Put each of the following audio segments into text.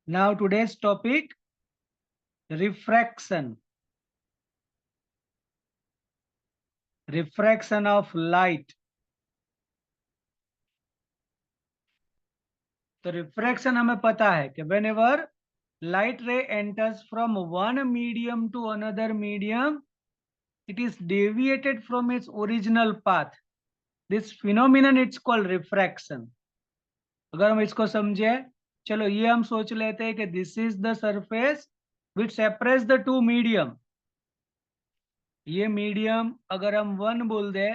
Now today's topic, refraction. Refraction of light. तो refraction हमें पता है कि whenever light ray enters from one medium to another medium, it is deviated from its original path. This phenomenon it's called refraction. अगर हम इसको समझे, चलो ये हम सोच लेते हैं कि this is the surface which separates the two medium. ये मीडियम अगर हम वन बोल दे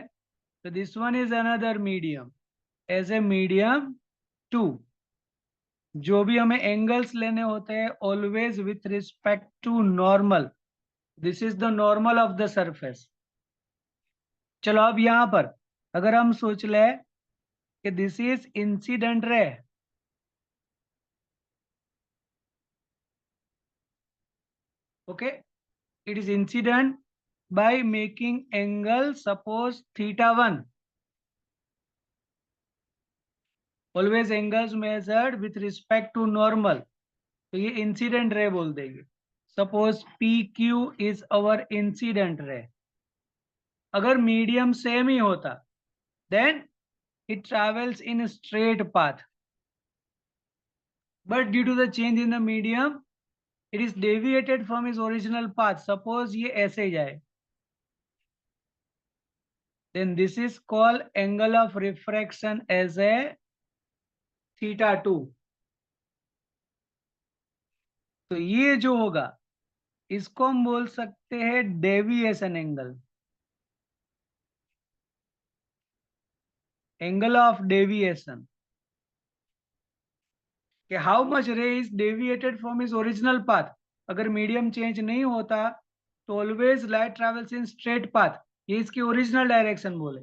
तो this one is another medium as a medium two. जो भी हमें एंगल्स लेने होते हैं always with respect to normal. This is the normal of the surface. चलो अब यहां पर अगर हम सोच ले कि this is incident ray. Okay, it is incident by making angle suppose theta 1. Always angles measured with respect to normal. तो ये इंसिडेंट रे बोल देंगे. Suppose P Q is our incident ray. अगर मीडियम सेम ही होता then it travels in straight path, but due to the change in the medium it is deviated from is original path. Suppose ये ऐसे जाए, then this is called angle of refraction as a theta 2. तो ये जो होगा इसको हम बोल सकते हैं deviation angle. Angle of deviation कि how much ray is deviated from is original path. अगर मीडियम चेंज नहीं होता तो always light travels in straight path. ये इसकी ओरिजिनल डायरेक्शन बोले.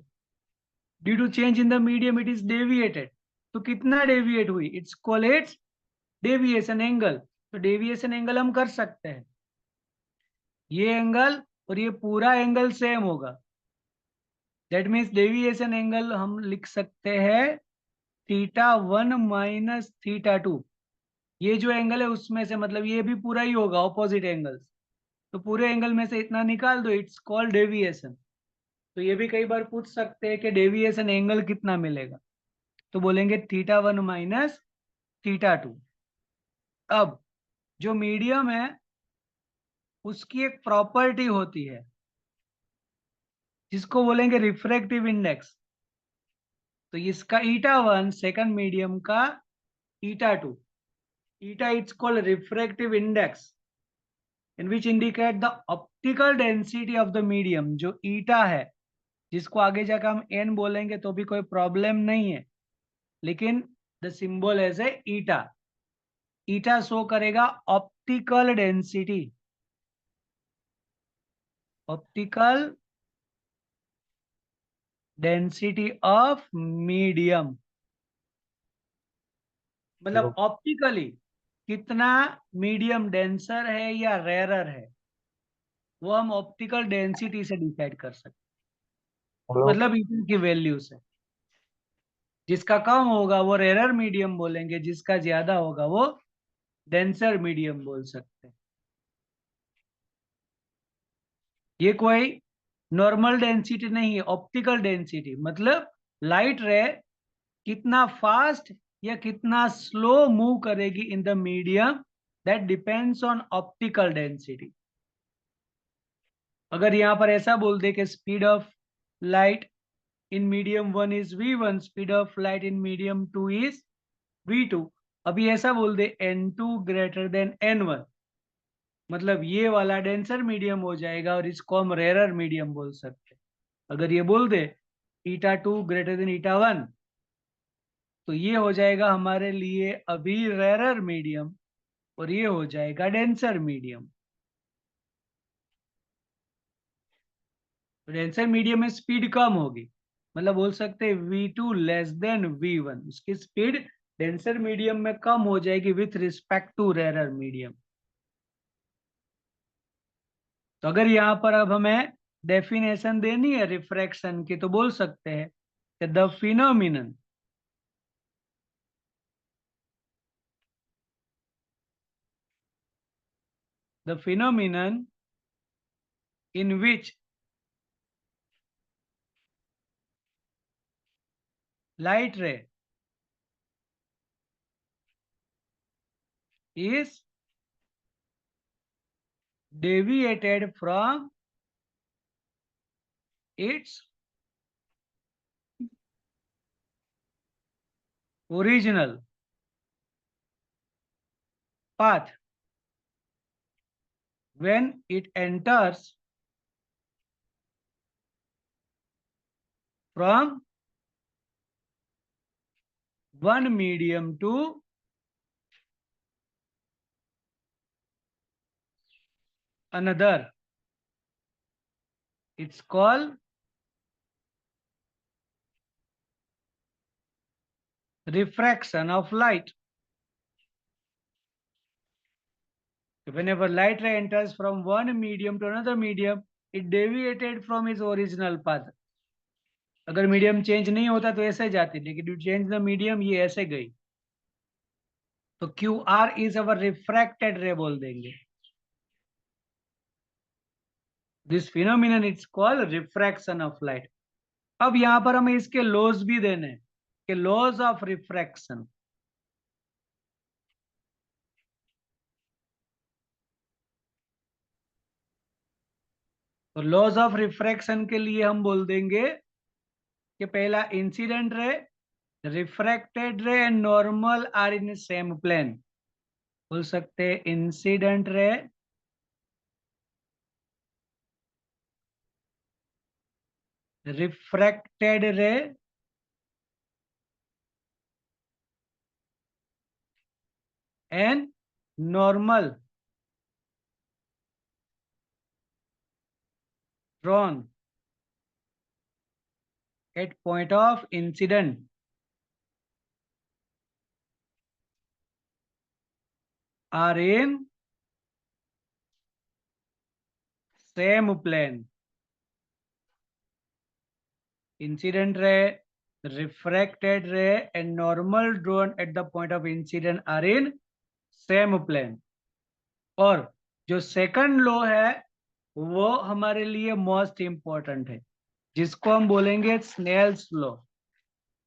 Due to change in the medium it is deviated. तो कितना डेविएट हुई, it's called it's deviation angle. तो डेविएशन एंगल हम कर सकते हैं. ये एंगल और ये पूरा एंगल सेम होगा. दैट मीन्स डेविएशन एंगल हम लिख सकते हैं थीटा 1 माइनस थीटा 2. ये जो एंगल है उसमें से मतलब ये भी पूरा ही होगा ऑपोजिट एंगल्स. तो पूरे एंगल में से इतना निकाल दो, इट्स कॉल्ड डेविएशन. तो ये भी कई बार पूछ सकते हैं कि डेविएशन एंगल कितना मिलेगा. तो बोलेंगे थीटा 1 माइनस थीटा 2. अब जो मीडियम है उसकी एक प्रॉपर्टी होती है जिसको बोलेंगे रिफ्रैक्टिव इंडेक्स. तो इसका ईटा 1 सेकंड मीडियम का eta 2. Eta it's called refractive index in which indicate the optical density of the medium. जो ईटा है जिसको आगे जाकर हम एन बोलेंगे तो भी कोई प्रॉब्लम नहीं है, लेकिन the symbol as a eta. Eta show करेगा optical density. Optical density of medium मतलब ऑप्टिकली कितना मीडियम डेंसर है या रेरर है वो हम ऑप्टिकल डेंसिटी से डिसाइड कर सकते हैं. हेलो। मतलब ईटा की वैल्यू से. जिसका कम होगा वो रेरर मीडियम बोलेंगे, जिसका ज्यादा होगा वो डेंसर मीडियम बोल सकते हैं. ये कोई नॉर्मल डेंसिटी नहीं है, ऑप्टिकल डेंसिटी मतलब लाइट रे कितना फास्ट या कितना स्लो मूव करेगी इन the medium, that depends on optical density. अगर यहाँ पर ऐसा बोल दे कि speed of light in medium 1 is v1, speed of light in medium 2 is v2. अभी ऐसा बोल दे n2 ग्रेटर देन n1, मतलब ये वाला डेंसर मीडियम हो जाएगा और इसको हम रेरर मीडियम बोल सकते हैं. अगर ये बोल दे ईटा 2 ग्रेटर देन ईटा 1 तो ये हो जाएगा हमारे लिए अभी रेरर मीडियम और ये हो जाएगा डेंसर मीडियम. तो डेंसर मीडियम में स्पीड कम होगी, मतलब बोल सकते हैं v2 लेस देन v1. उसकी स्पीड डेंसर मीडियम में कम हो जाएगी with respect to rarer medium. तो अगर यहाँ पर अब हमें डेफिनेशन देनी है रिफ्रैक्शन की तो बोल सकते हैं कि the phenomenon the phenomenon in which light ray is deviated from its original path when it enters from one medium to another. It's called refraction of light. Whenever light ray enters from one medium to another medium, it deviated from its original path. अगर medium change नहीं होता तो ऐसे जाती, लेकिन you change the medium, ये ऐसे गई, तो Q R is our refracted रे बोल देंगे. This phenomenon it's called refraction of light. अब यहां पर हमें इसके लॉज भी देने हैं, कि लॉज ऑफ रिफ्रैक्शन. तो लॉज ऑफ रिफ्रैक्शन के लिए हम बोल देंगे कि पहला incident ray, refracted ray and normal are in same plane. बोल सकते हैं incident ray, refracted ray and normal drawn at point of incident are in same plane. Incident ray, refracted ray and normal drawn at the point of incident are in same plane. और जो second law है वो हमारे लिए most important है, जिसको हम बोलेंगे Snell's law.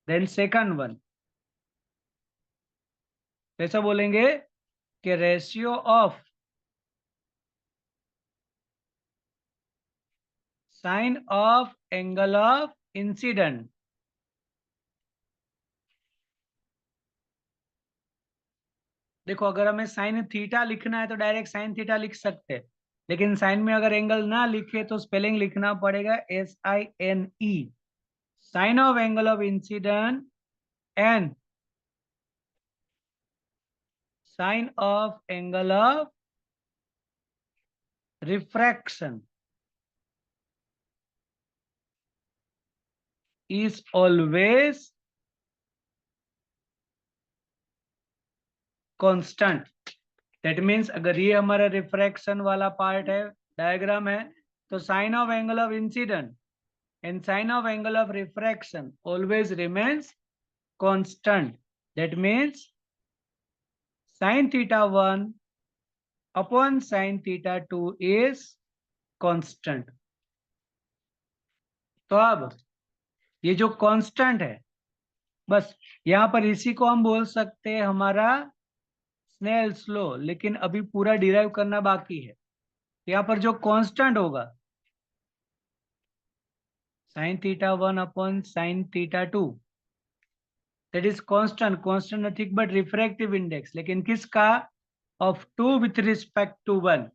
Then second one कैसा बोलेंगे कि ratio of sine of angle of incident. देखो, अगर हमें साइन थीटा लिखना है तो डायरेक्ट साइन थीटा लिख सकते हैं, लेकिन साइन में अगर एंगल ना लिखे तो स्पेलिंग लिखना पड़ेगा SINE. Sine of angle of incident and sine of angle of refraction is always constant. That means अगर ये हमारा रिफ्रैक्शन वाला पार्ट है, डायग्राम है, तो sine of angle of incident and sine of angle of refraction always remains constant. That means sin theta 1 upon sin theta 2 is constant. तो अब ये जो कांस्टेंट है, बस यहां पर इसी को हम बोल सकते हैं हमारा स्नेल्स लॉ, लेकिन अभी पूरा डिराइव करना बाकी है. यहाँ पर जो कांस्टेंट होगा sin theta 1 upon sin theta 2, that is constant. Constant nothing but refractive index, लेकिन किसका? of 2 with respect to 1.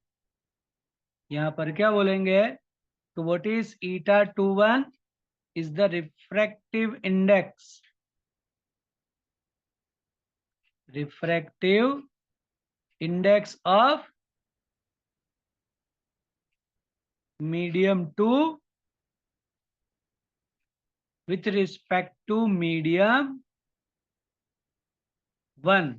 यहाँ पर क्या बोलेंगे? तो what is eta 21 is the refractive index. Refractive index of medium 2 with respect to medium 1.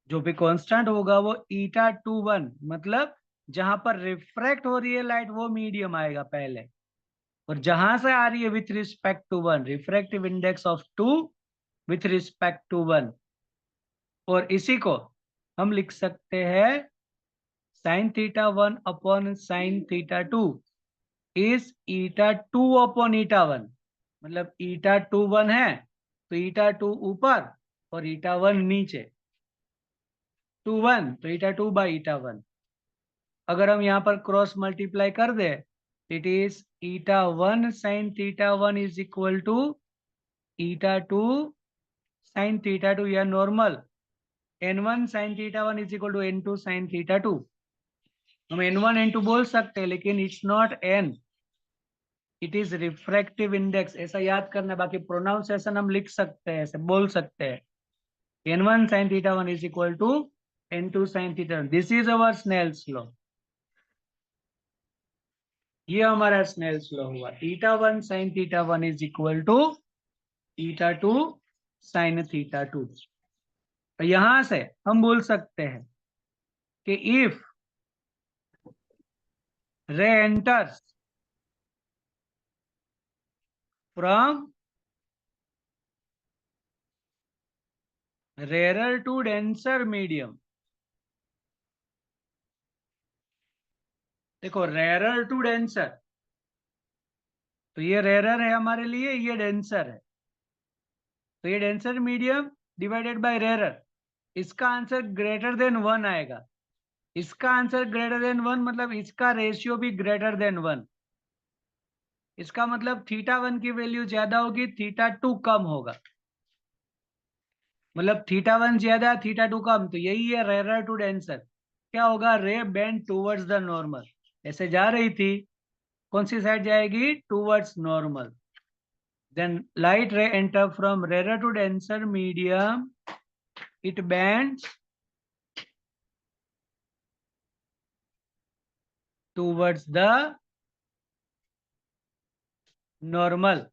जो भी constant होगा वो eta 21, मतलब जहां पर रिफ्रैक्ट हो रही है लाइट वो मीडियम आएगा पहले, और जहां से आ रही है with respect to 1, refractive index of 2 with respect to 1. और इसी को हम लिख सकते हैं sine theta 1 upon sine theta 2 is eta 2 upon eta 1। मतलब ईटा 2 1 है तो ईटा 2 ऊपर और ईटा 1 नीचे। 2 1 तो ईटा 2 बाई ईटा 1। अगर हम यहाँ पर क्रॉस मल्टीप्लाई कर दे, it is eta 1 sine theta 1 is equal to eta 2 sine theta 2 या normal n1 sine theta 1 is equal to n2 sine theta 2। हम n1 n2 बोल सकते हैं लेकिन it's not n, it is refractive index. ऐसा याद करना, बाकी प्रोनाउंसिएशन हम लिख सकते हैं, ऐसे बोल सकते हैं n1 sin theta 1 is equal to n2 sin theta 1। This is our Snell's law. ये हमारा स्नेल्स लॉ हुआ। ईटा 1 sin theta 1 is equal to eta 2 sin theta 2। तो यहां से हम बोल सकते हैं कि if ray enters from rarer to denser medium. देखो रेरर टू डेंसर, तो ये रेरर है हमारे लिए, ये डेंसर है, तो ये denser medium divided by rarer. इसका आंसर ग्रेटर देन 1 आएगा। इसका आंसर ग्रेटर देन 1 मतलब इसका रेशियो भी ग्रेटर देन 1। इसका मतलब थीटा 1 की वैल्यू ज्यादा होगी, थीटा 2 कम होगा। मतलब थीटा 1 ज्यादा थीटा 2 कम, तो यही है रेरर टू डेंसर। क्या होगा, रे बेंड टूवर्ड्स द नॉर्मल। ऐसे जा रही थी, कौन सी साइड जाएगी, towards normal. Then light ray enter from rarer to denser medium, it bends towards the normal.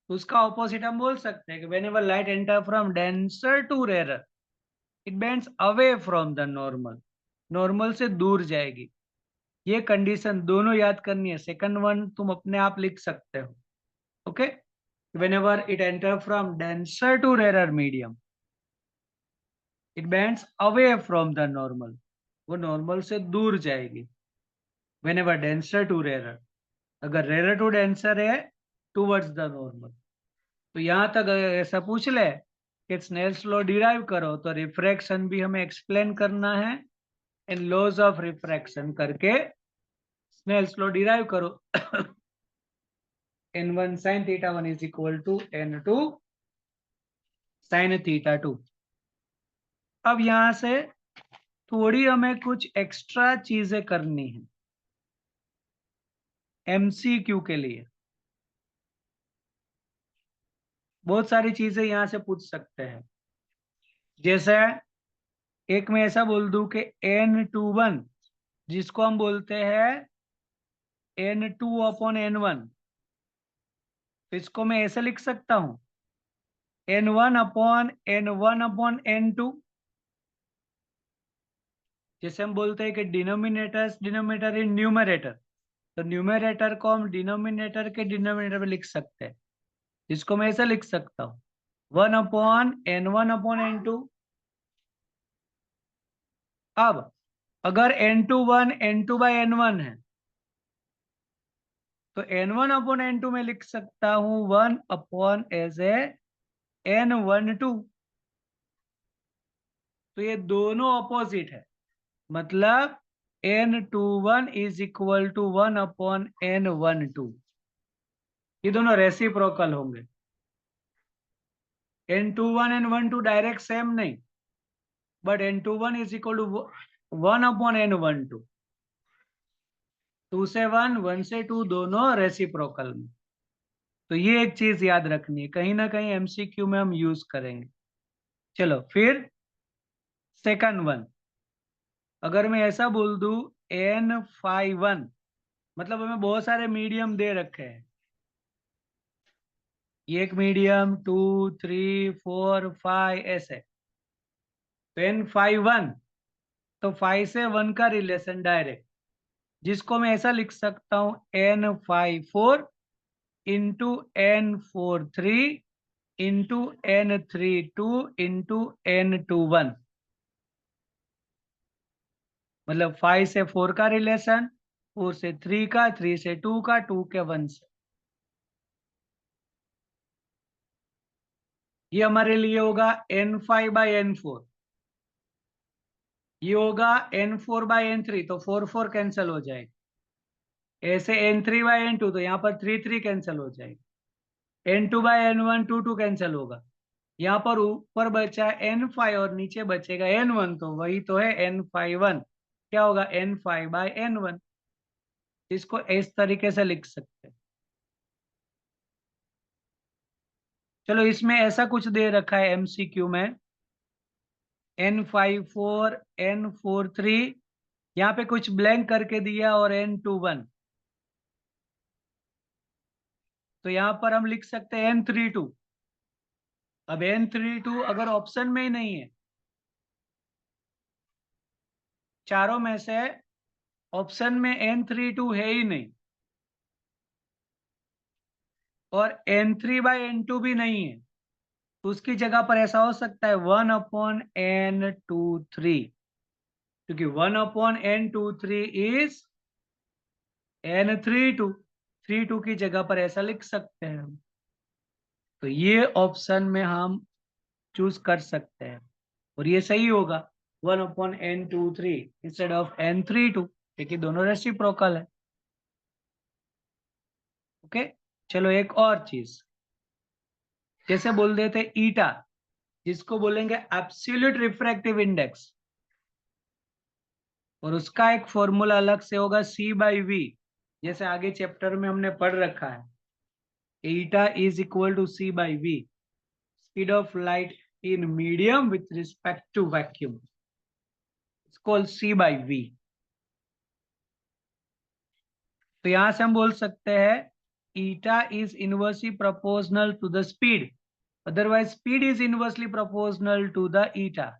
उसका ऑपोजिट हम बोल सकते हैं कि whenever light enter from denser to rarer, it bends away from the normal. Normal से दूर जाएगी। ये कंडीशन दोनों याद करनी है। सेकंड वन तुम अपने आप लिख सकते हो। Okay, whenever it enter from denser to rarer medium, it bends away from the normal. वो नॉर्मल से दूर जाएगी। व्हेनेवर डेंसर टू रेरर, अगर रेरर टू डेंसर है, टूवर्ड्स द नॉर्मल। तो यहां तक ऐसा पूछ ले कि स्नेल्स लॉ डिराइव करो, तो रिफ्रैक्शन भी हमें एक्सप्लेन करना है। इन लॉज ऑफ रिफ्रैक्शन करके स्नेल्स लॉ डिराइव करो। n1 sin theta 1 is equal to n2 sin theta 2। अब यहां से थोड़ी हमें कुछ एक्स्ट्रा चीजें करनी है एमसीक्यू के लिए। बहुत सारी चीजें यहां से पूछ सकते हैं। जैसे एक मैं ऐसा बोल दूं कि n21 जिसको हम बोलते हैं n2 अपॉन n1, तो इसको मैं ऐसे लिख सकता हूं n1 upon n1 upon n2। जैसे हम बोलते हैं कि डिनोमिनेटर इन न्यूमरेटर, तो न्यूमरेटर को हम डिनोमिनेटर के डिनोमिनेटर में लिख सकते हैं, जिसको मैं ऐसा लिख सकता हूँ 1 अपॉन n1 अपॉन n2। अब अगर n21 n2 बाई n1 है, तो n1 अपॉन n2 में लिख सकता हूं 1 अपॉन एज ए n12। तो ये दोनों अपोजिट है, मतलब n21 is equal to 1 upon n12। ये दोनों रेसिप्रोकल होंगे। n21 n12 डायरेक्ट सेम नहीं, but n21 is equal to 1 upon n12। 2 से 1, 1 से 2 दोनों रेसिप्रोकल में। तो ये एक चीज याद रखनी है, कहीं ना कहीं एमसीक्यू में हम यूज करेंगे। चलो फिर सेकंड वन, अगर मैं ऐसा बोल दूं n51, मतलब हमें बहुत सारे मीडियम दे रखे हैं। ये एक मीडियम 2 3 4 5 ऐसे, तो n51, तो 5 से 1 का रिलेशन डायरेक्ट, जिसको मैं ऐसा लिख सकता हूं n54 into n43 into n32 into n21। मतलब 5 से 4 का रिलेशन, 4 से 3 का, 3 से 2 का, 2 के 1 से। ये हमारे लिए होगा n5/n4। ये होगा n4/n3, तो 4 कैंसिल हो जाएगा। ऐसे n3/n2, तो यहाँ पर 3 कैंसिल हो जाएगा। n2/n1, 2 कैंसिल होगा। यहाँ पर ऊपर बचा n5 और नीचे बचेगा n1, तो वही तो है n5/1। क्या होगा n5/n1। इसको इस तरीके से लिख सकते हैं। चलो इसमें ऐसा कुछ दे रखा है एमसीक्यू में, n5/4, n4/3, यहाँ पे कुछ ब्लैंक करके दिया, और n2/1। तो यहाँ पर हम लिख सकते हैं n3/2। अब n3/2 अगर ऑप्शन में ही नहीं है, चारों में से ऑप्शन में n3/2 है ही नहीं, और n3/n2 भी नहीं है, तो उसकी जगह पर ऐसा हो सकता है 1/n23, क्योंकि 1/n23 इज n3/2। 3/2 की जगह पर ऐसा लिख सकते हैं हम। तो ये ऑप्शन में हम चूज कर सकते हैं, और ये सही होगा 1/n23 इंस्टेड ऑफ n3/2, क्योंकि दोनों रेसिप्रोकल है। ओके, चलो एक और चीज, जैसे बोल देते ईटा, जिसको बोलेंगे एब्सोल्यूट रिफ्रैक्टिव इंडेक्स, और उसका एक फॉर्मूला अलग से होगा c/v, जैसे आगे चैप्टर में हमने पढ़ रखा है। Eta is equal to c/v, speed of light in medium with respect to vacuum, it's called c/v। तो यहां से हम बोल सकते हैं eta is inversely proportional to the speed, otherwise speed is inversely proportional to the eta,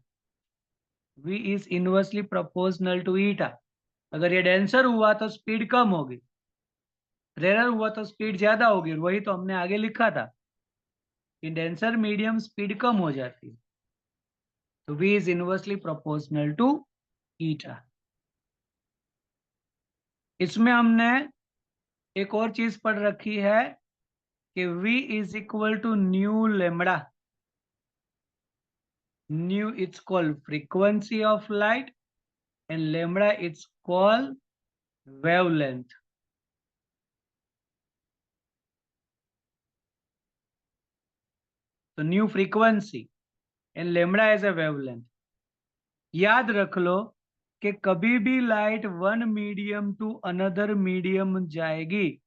v is inversely proportional to eta। अगर ये denser हुआ तो स्पीड कम होगी, रेयर हुआ तो स्पीड ज्यादा होगी, वही तो हमने आगे लिखा था कि डेंसर मीडियम स्पीड कम हो जाती है, तो v is inversely proportional to eta. इसमें हमने एक और चीज पढ़ रखी है कि v is equal to nu lambda. Nu it's called frequency of light, and lambda it's called wavelength. तो nu frequency and lambda as a wavelength. याद रख लो कि कभी भी light one medium to another medium जाएगी,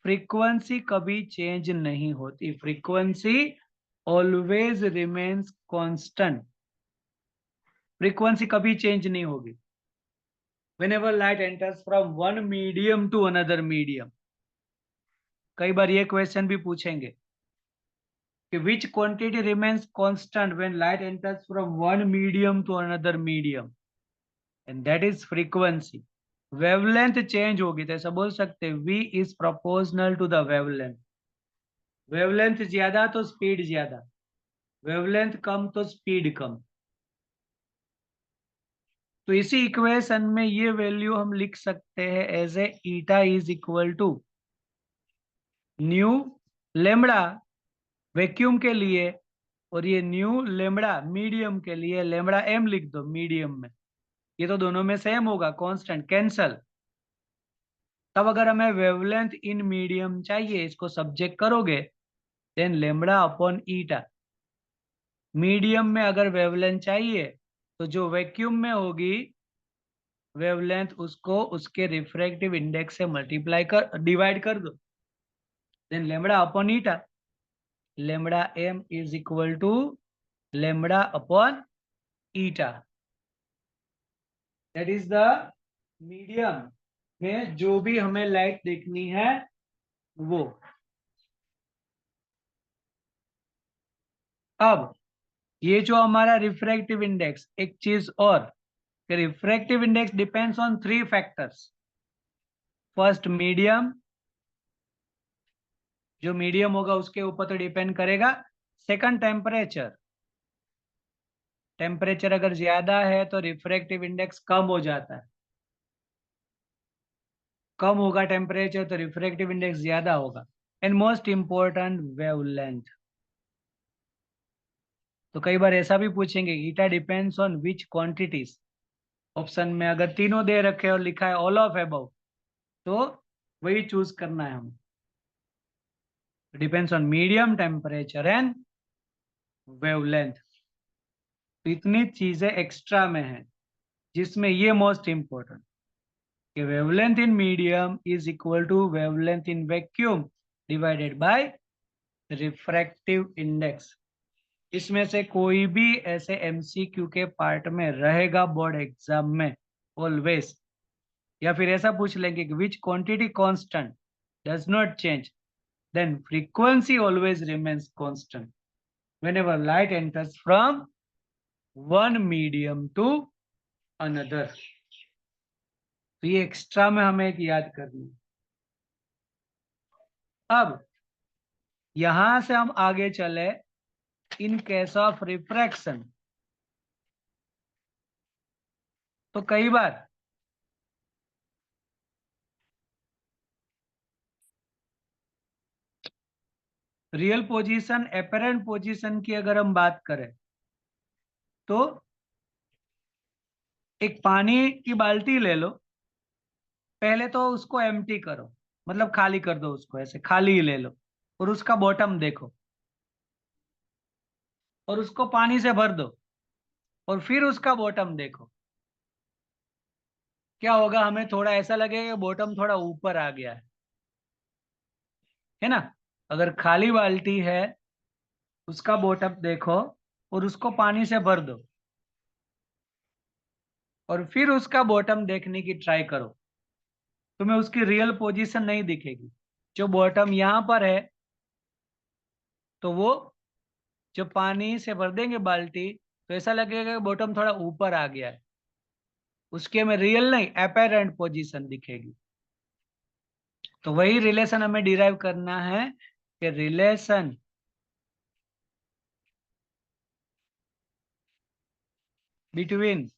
फ्रीक्वेंसी कभी change नहीं होती, frequency always remains constant, frequency कभी चेंज नहीं होगी whenever light enters from one medium to another medium। कई बार ये क्वेश्चन भी पूछेंगे कि which quantity remains constant when light enters from one medium to another medium, and that is frequency। Wavelength change होगी तो ऐसा बोल सकते हैं v is proportional to the wavelength. Wavelength ज्यादा तो स्पीड ज्यादा, वेवलेंथ कम तो स्पीड कम। तो इसी इक्वेशन में ये वैल्यू हम लिख सकते हैं as a eta is equal to nu lambda vacuum के लिए, और ये न्यू लेमड़ा मीडियम के लिए, लेमड़ा एम लिख दो मीडियम में। ये तो दोनों में सेम होगा, कांस्टेंट कैंसल। तब अगर हमें वेवलेंथ इन मीडियम चाहिए, इसको सब्जेक्ट करोगे, देन लेमड़ा अपॉन ईटा। मीडियम में अगर वेवलेंथ चाहिए, तो जो वैक्यूम में होगी वेवलेंथ, उसको उसके रिफ्रैक्टिव इंडेक्स से मल्टीप्लाई कर डिवाइड कर दो, then lambda upon eta. Lambda M is equal to lambda upon eta. That is the medium में जो भी हमें लाइट देखनी है वो। अब ये जो हमारा रिफ्रैक्टिव इंडेक्स, एक चीज और, refractive index depends on 3 factors. First medium, जो मीडियम होगा उसके ऊपर तो डिपेंड करेगा। सेकंड टेम्परेचर, टेम्परेचर अगर ज्यादा है तो रिफ्रैक्टिव इंडेक्स कम हो जाता है, कम होगा टेम्परेचर तो रिफ्रैक्टिव इंडेक्स ज्यादा होगा। And most important wavelength. तो कई बार ऐसा भी पूछेंगे, eta depends on which quantities. Option में अगर तीनों दे रखे और लिखा है ऑल ऑफ अबव, तो वही चूज करना है हमें। Depends on medium temperature and wavelength. तो इतनी चीजें एक्स्ट्रा में है, जिसमें ये मोस्ट इंपॉर्टेंट कि wavelength in medium is equal to wavelength in vacuum divided by refractive index. इसमें से कोई भी ऐसे एमसीक्यू के पार्ट में रहेगा बोर्ड एग्जाम में ऑलवेज। या फिर ऐसा पूछ लेंगे कि which quantity constant does not change, then frequency always remains constant whenever light enters from one medium to another. तो ये एक्स्ट्रा में हमें एक याद करनी है। अब यहां से हम आगे चले, इन केस ऑफ रिफ्रैक्शन। तो कई बार रियल पोजीशन एपरेंट पोजीशन की अगर हम बात करें, तो एक पानी की बाल्टी ले लो, पहले तो उसको एम्प्टी करो, मतलब खाली कर दो उसको, ऐसे खाली ही ले लो, और उसका बॉटम देखो, और उसको पानी से भर दो, और फिर उसका बॉटम देखो। क्या होगा? हमें थोड़ा ऐसा लगेगा कि बॉटम थोड़ा ऊपर आ गया है ना। अगर खाली बाल्टी है, उसका बॉटम देखो और उसको पानी से भर दो, और फिर उसका बॉटम देखने की ट्राई करो, तुम्हें उसकी रियल पोजीशन नहीं दिखेगी। जो बॉटम यहां पर है, तो वो जब पानी से भर देंगे बाल्टी, तो ऐसा लगेगा कि बॉटम थोड़ा ऊपर आ गया है, उसके में रियल नहीं अपेरेंट पोजीशन दिखेगी। तो वही रिलेशन हमें डिराइव करना है कि रिलेशन बिटवीन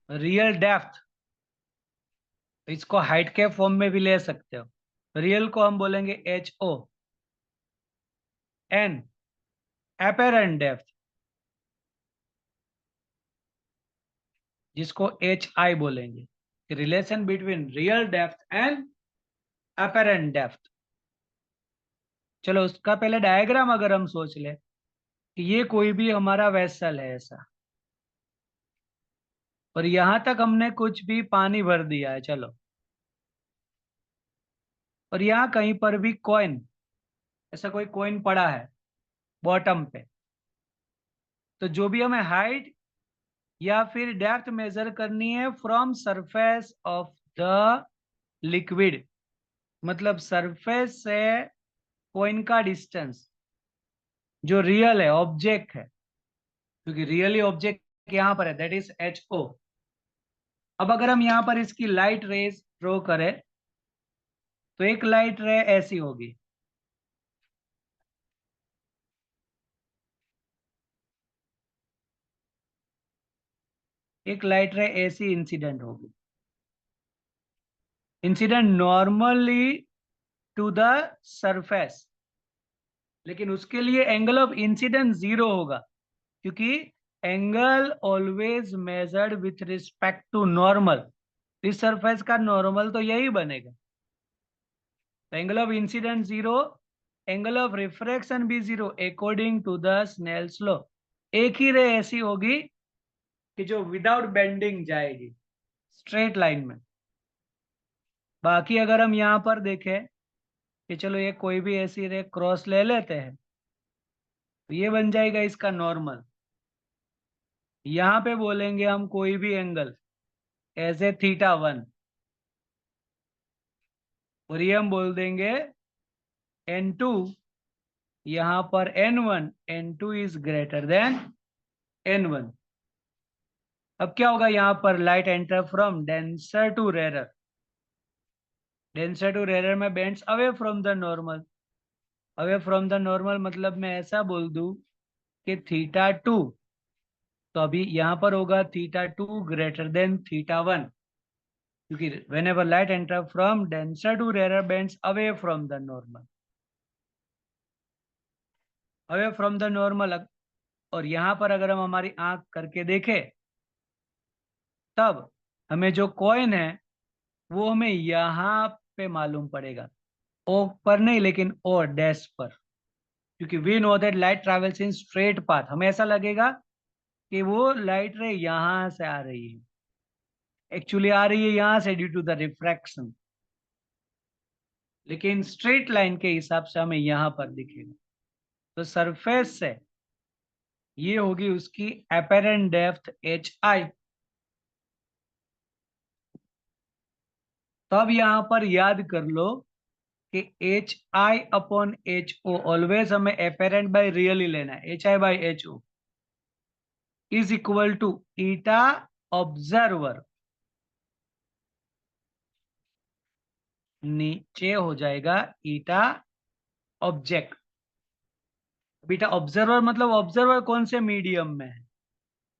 रियल डेप्थ, इसको हाइट के फॉर्म में भी ले सकते हो। रियल को हम बोलेंगे H O, and apparent depth जिसको एच आई बोलेंगे। Relation between real depth and apparent depth. चलो उसका पहले डायग्राम अगर हम सोच ले कि ये कोई भी हमारा वेसल है ऐसा, और यहां तक हमने कुछ भी पानी भर दिया है, चलो, और यहाँ कहीं पर भी कॉइन, ऐसा कोई कॉइन पड़ा है बॉटम पे, तो जो भी हमें हाइट या फिर डेप्थ मेजर करनी है from surface of the liquid, मतलब सरफेस से कॉइन का डिस्टेंस जो रियल है, ऑब्जेक्ट है, क्योंकि रियली ऑब्जेक्ट यहाँ पर है, दैट इज एच ओ। अब अगर हम यहाँ पर इसकी लाइट रेज ड्रॉ करें, तो एक लाइट रे ऐसी होगी, एक लाइट रे ऐसी इंसिडेंट होगी, incident normally to the surface, लेकिन उसके लिए एंगल ऑफ इंसिडेंस जीरो होगा, क्योंकि angle always measured with respect to normal. इस सरफेस का नॉर्मल तो यही बनेगा। Angle of incident zero, angle of refraction भी zero according to the Snell's law. एक ही रे ऐसी होगी कि जो विदाउट बेंडिंग जाएगी स्ट्रेट लाइन में। बाकी अगर हम यहाँ पर देखें कि चलो ये कोई भी ऐसी रे क्रॉस ले लेते हैं, तो ये बन जाएगा इसका नॉर्मल। यहाँ पे बोलेंगे हम कोई भी एंगल एज ए थीटा 1, और ये हम बोल देंगे N2, यहाँ पर N1, N2 is greater than N1। अब क्या होगा? यहाँ पर light enter from denser to rarer, denser to rarer में bends away from the normal. Away from the normal मतलब मैं ऐसा बोल दूं कि थीटा 2, तो अभी यहाँ पर होगा थीटा 2 ग्रेटर देन थीटा 1। क्योंकि whenever light enter from denser to rarer bends away from the normal, away from the normal। और यहाँ पर अगर हम हमारी आंख करके देखें तब हमें जो कॉइन है वो हमें यहाँ पे मालूम पड़ेगा, ओ पर नहीं लेकिन ओ डैश पर, क्योंकि we know that light travels in straight path. हमें ऐसा लगेगा कि वो लाइट रे यहाँ से आ रही है, एक्चुअली आ रही है यहाँ से ड्यू टू द रिफ्रैक्शन, लेकिन स्ट्रेट लाइन के हिसाब से हमें यहाँ पर दिखेगा। तो सरफेस से ये होगी उसकी एपेरेंट डेप्थ एच आई। तब यहाँ पर याद कर लो कि H I upon H o always हमें एपेरेंट बाय रियल ही लेना है। H i by h O is equal to eta observer, नीचे हो जाएगा ईटा ऑब्जेक्ट। बीटा ऑब्जर्वर मतलब ऑब्जर्वर कौन से मीडियम में है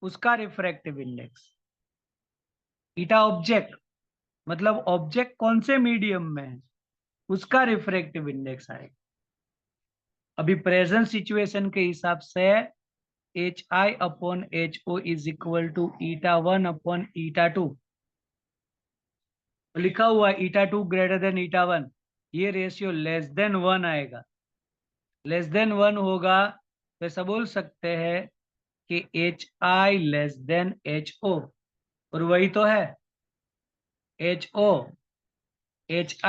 उसका रिफ्रैक्टिव इंडेक्स। ईटा ऑब्जेक्ट मतलब ऑब्जेक्ट कौन से मीडियम में है उसका रिफ्रैक्टिव इंडेक्स आएगा। अभी प्रेजेंट सिचुएशन के हिसाब से H I upon H O is equal to eta one upon eta two. लिखा हुआ eta two greater than eta one, ये रेशियो लेस देन वन आएगा। लेस देन वन होगा तो ऐसा बोल सकते हैं कि H I less than H O, और वही तो है H O. H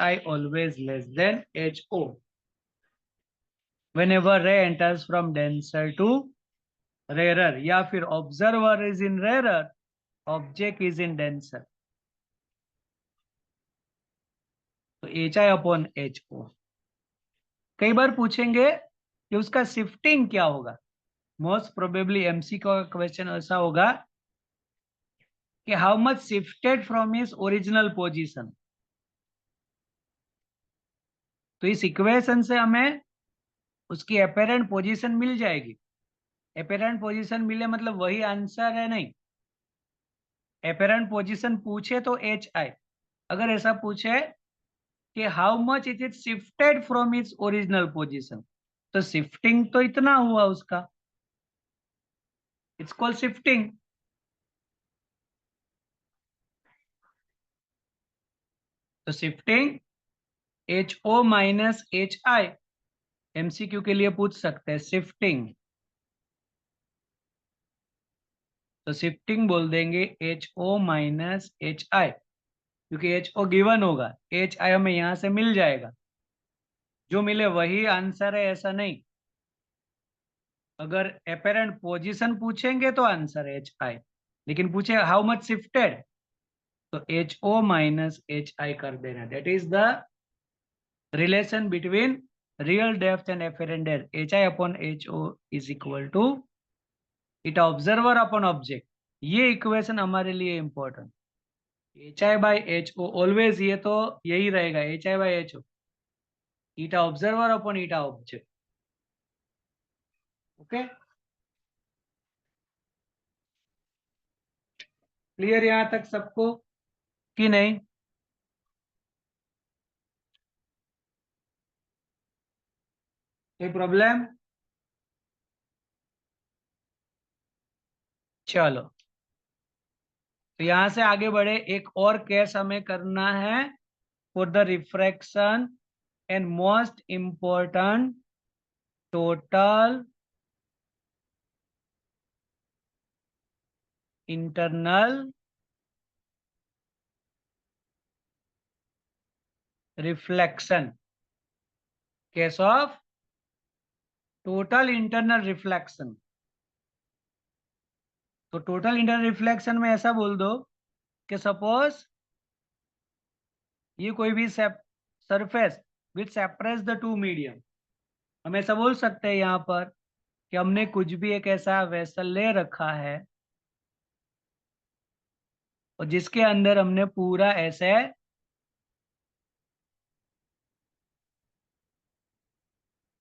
I always less than H O whenever ray enters from denser to rarer, या फिर observer is in rarer, object is in denser। तो एच आई upon H o. कई बार पूछेंगे कि उसका शिफ्टिंग क्या होगा। मोस्ट प्रोबेबली एमसी का क्वेश्चन ऐसा होगा कि how much shifted from his original position. तो इस इक्वेशन से हमें उसकी अपेरेंट पोजीशन मिल जाएगी। अपेरेंट पोजीशन मिले मतलब वही आंसर है नहीं। अपेरेंट पोजीशन पूछे तो एच आई, अगर ऐसा पूछे कि how much it is shifted from its original position, तो शिफ्टिंग तो इतना हुआ उसका, इट्स कॉल्ड शिफ्टिंग। तो shifting h o minus h i, MCQ के लिए पूछ सकते हैं शिफ्टिंग। तो शिफ्टिंग बोल देंगे h o minus h i, क्योंकि एच ओ गिवन होगा, एच आई हमें यहां से मिल जाएगा, जो मिले वही आंसर है ऐसा नहीं। अगर अपेरेंट पोजीशन पूछेंगे तो आंसर एच आई, लेकिन पूछे हाउ मच शिफ्टेड तो h o minus h i कर देना। That is the relation between real depth and apparent depth. H I upon H O is equal to it observer upon object. ये equation हमारे लिए important. H i by h o always ये तो यही रहेगा, h i by h o eta observer upon eta object. Okay, clear यहां तक सबको कि नहीं? कोई प्रॉब्लम? चलो, तो यहां से आगे बढ़े। एक और केस हमें करना है for the refraction and most important total internal reflection. Case of total internal reflection. तो टोटल इंटरनल रिफ्लेक्शन में ऐसा बोल दो कि सपोज ये कोई भी surface which separates the two medium. हम ऐसा बोल सकते हैं यहाँ पर कि हमने कुछ भी एक ऐसा वेसल ले रखा है और जिसके अंदर हमने पूरा ऐसे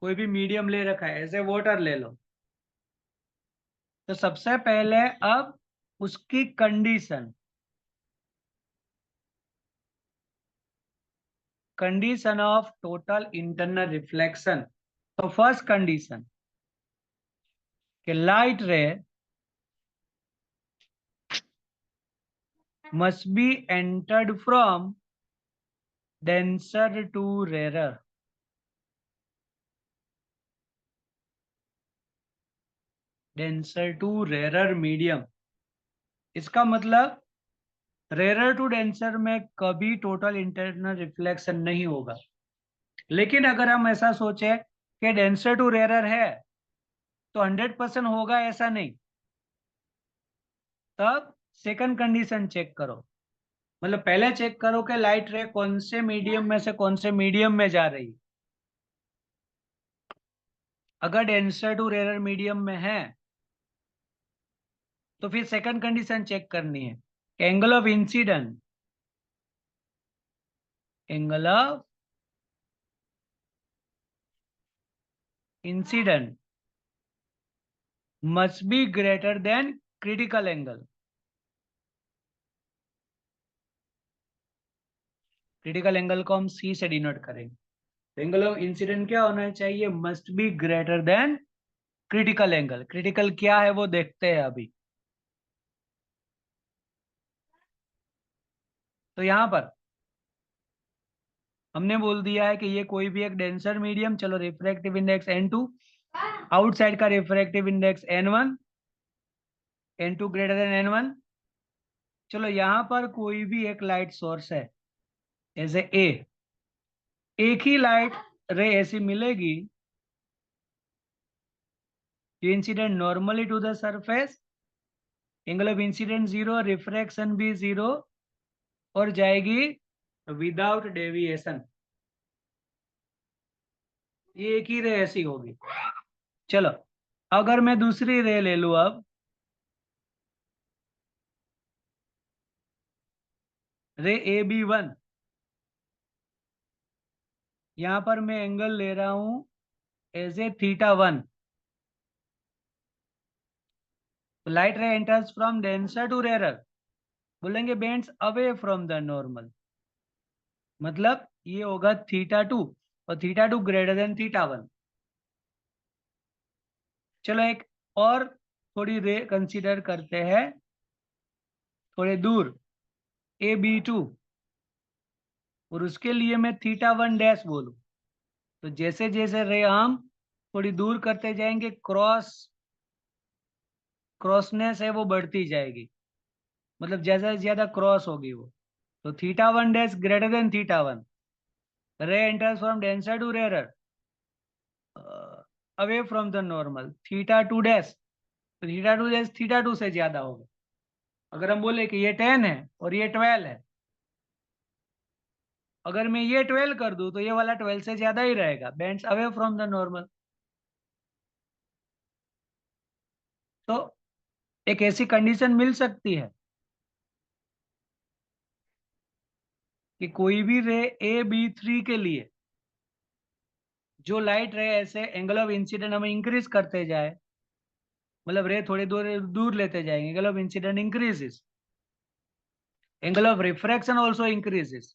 कोई भी मीडियम ले रखा है, ऐसे वाटर ले लो। तो सबसे पहले अब उसकी condition, condition of total internal reflection. तो फर्स्ट कंडीशन कि लाइट रे must be entered from denser to rarer. denser to rarer medium। इसका मतलब रेरर टू डेंसर में कभी टोटल इंटरनल रिफ्लेक्शन नहीं होगा। लेकिन अगर हम ऐसा सोचे कि डेंसर टू रेरर है तो 100% होगा, ऐसा नहीं। तब सेकंड कंडीशन चेक करो, मतलब पहले चेक करो कि लाइट रे कौन से मीडियम में से कौन से मीडियम में जा रही। अगर डेंसर टू रेरर मीडियम में है तो फिर सेकंड कंडीशन चेक करनी है, angle of incident, angle of incident must be greater than critical angle. Critical angle को हम सी से डिनोट करेंगे। एंगल ऑफ इंसिडेंट क्या होना चाहिए, must be greater than critical angle. Critical क्या है वो देखते हैं अभी। तो यहां पर हमने बोल दिया है कि ये कोई भी एक डेंसर मीडियम, चलो रिफ्रैक्टिव इंडेक्स n2, आउटसाइड का refractive index n1, n2 greater than n1। चलो यहां पर कोई भी एक लाइट सोर्स है, जैसे ए, एक ही लाइट रे ऐसी मिलेगी जो incident normally to the surface, angle of incident zero, refraction भी जीरो, और जाएगी विदाउट डेविएशन। ये एक ही रे ऐसी होगी। चलो अगर मैं दूसरी रे ले लूं, अब रे ए बी वन, यहां पर मैं एंगल ले रहा हूं as a θ1। Light ray enters from denser to rarer, बोलेंगे bends away from the normal, मतलब ये होगा θ2, और θ2 ग्रेटर देन θ1। चलो एक और थोड़ी रे कंसीडर करते हैं, थोड़े दूर, ए बी टू, और उसके लिए मैं θ1 डैश बोलूं। तो जैसे जैसे रे हम थोड़ी दूर करते जाएंगे, क्रॉसनेस है वो बढ़ती जाएगी, मतलब जैसे ज्यादा क्रॉस होगी वो। तो θ1 dash greater than θ1, ray enters from denser to rarer, away from the normal, θ2 dash, तो θ2 डैश θ2 से ज्यादा होगा। अगर हम बोले कि ये 10 है और ये 12 है, अगर मैं ये 12 कर दूं तो ये वाला 12 से ज्यादा ही रहेगा, bends away from the normal. तो एक ऐसी कंडीशन मिल सकती है कि कोई भी रे ए बी थ्री के लिए जो लाइट रे ऐसे एंगल ऑफ इंसिडेंट हमें इंक्रीज करते जाए, मतलब रे थोड़ी दूर दूर लेते जाएंगे, angle of incident increases, angle of refraction also increases.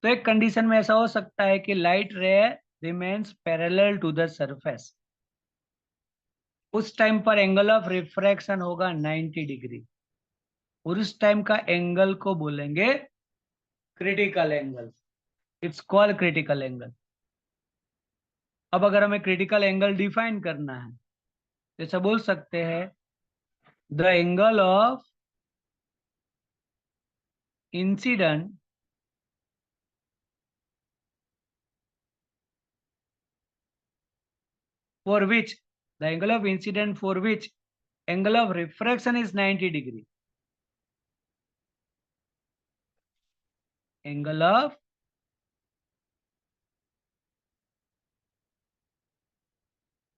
तो एक कंडीशन में ऐसा हो सकता है कि light ray remains parallel to the surface, उस टाइम पर एंगल ऑफ रिफ्रैक्शन होगा 90 डिग्री, और उस टाइम का एंगल को बोलेंगे critical angle. It's called critical angle. अब अगर हमें क्रिटिकल एंगल डिफाइन करना है, जैसे बोल सकते हैं the angle of incident for which the angle of incident for which angle of refraction is 90 degree, angle of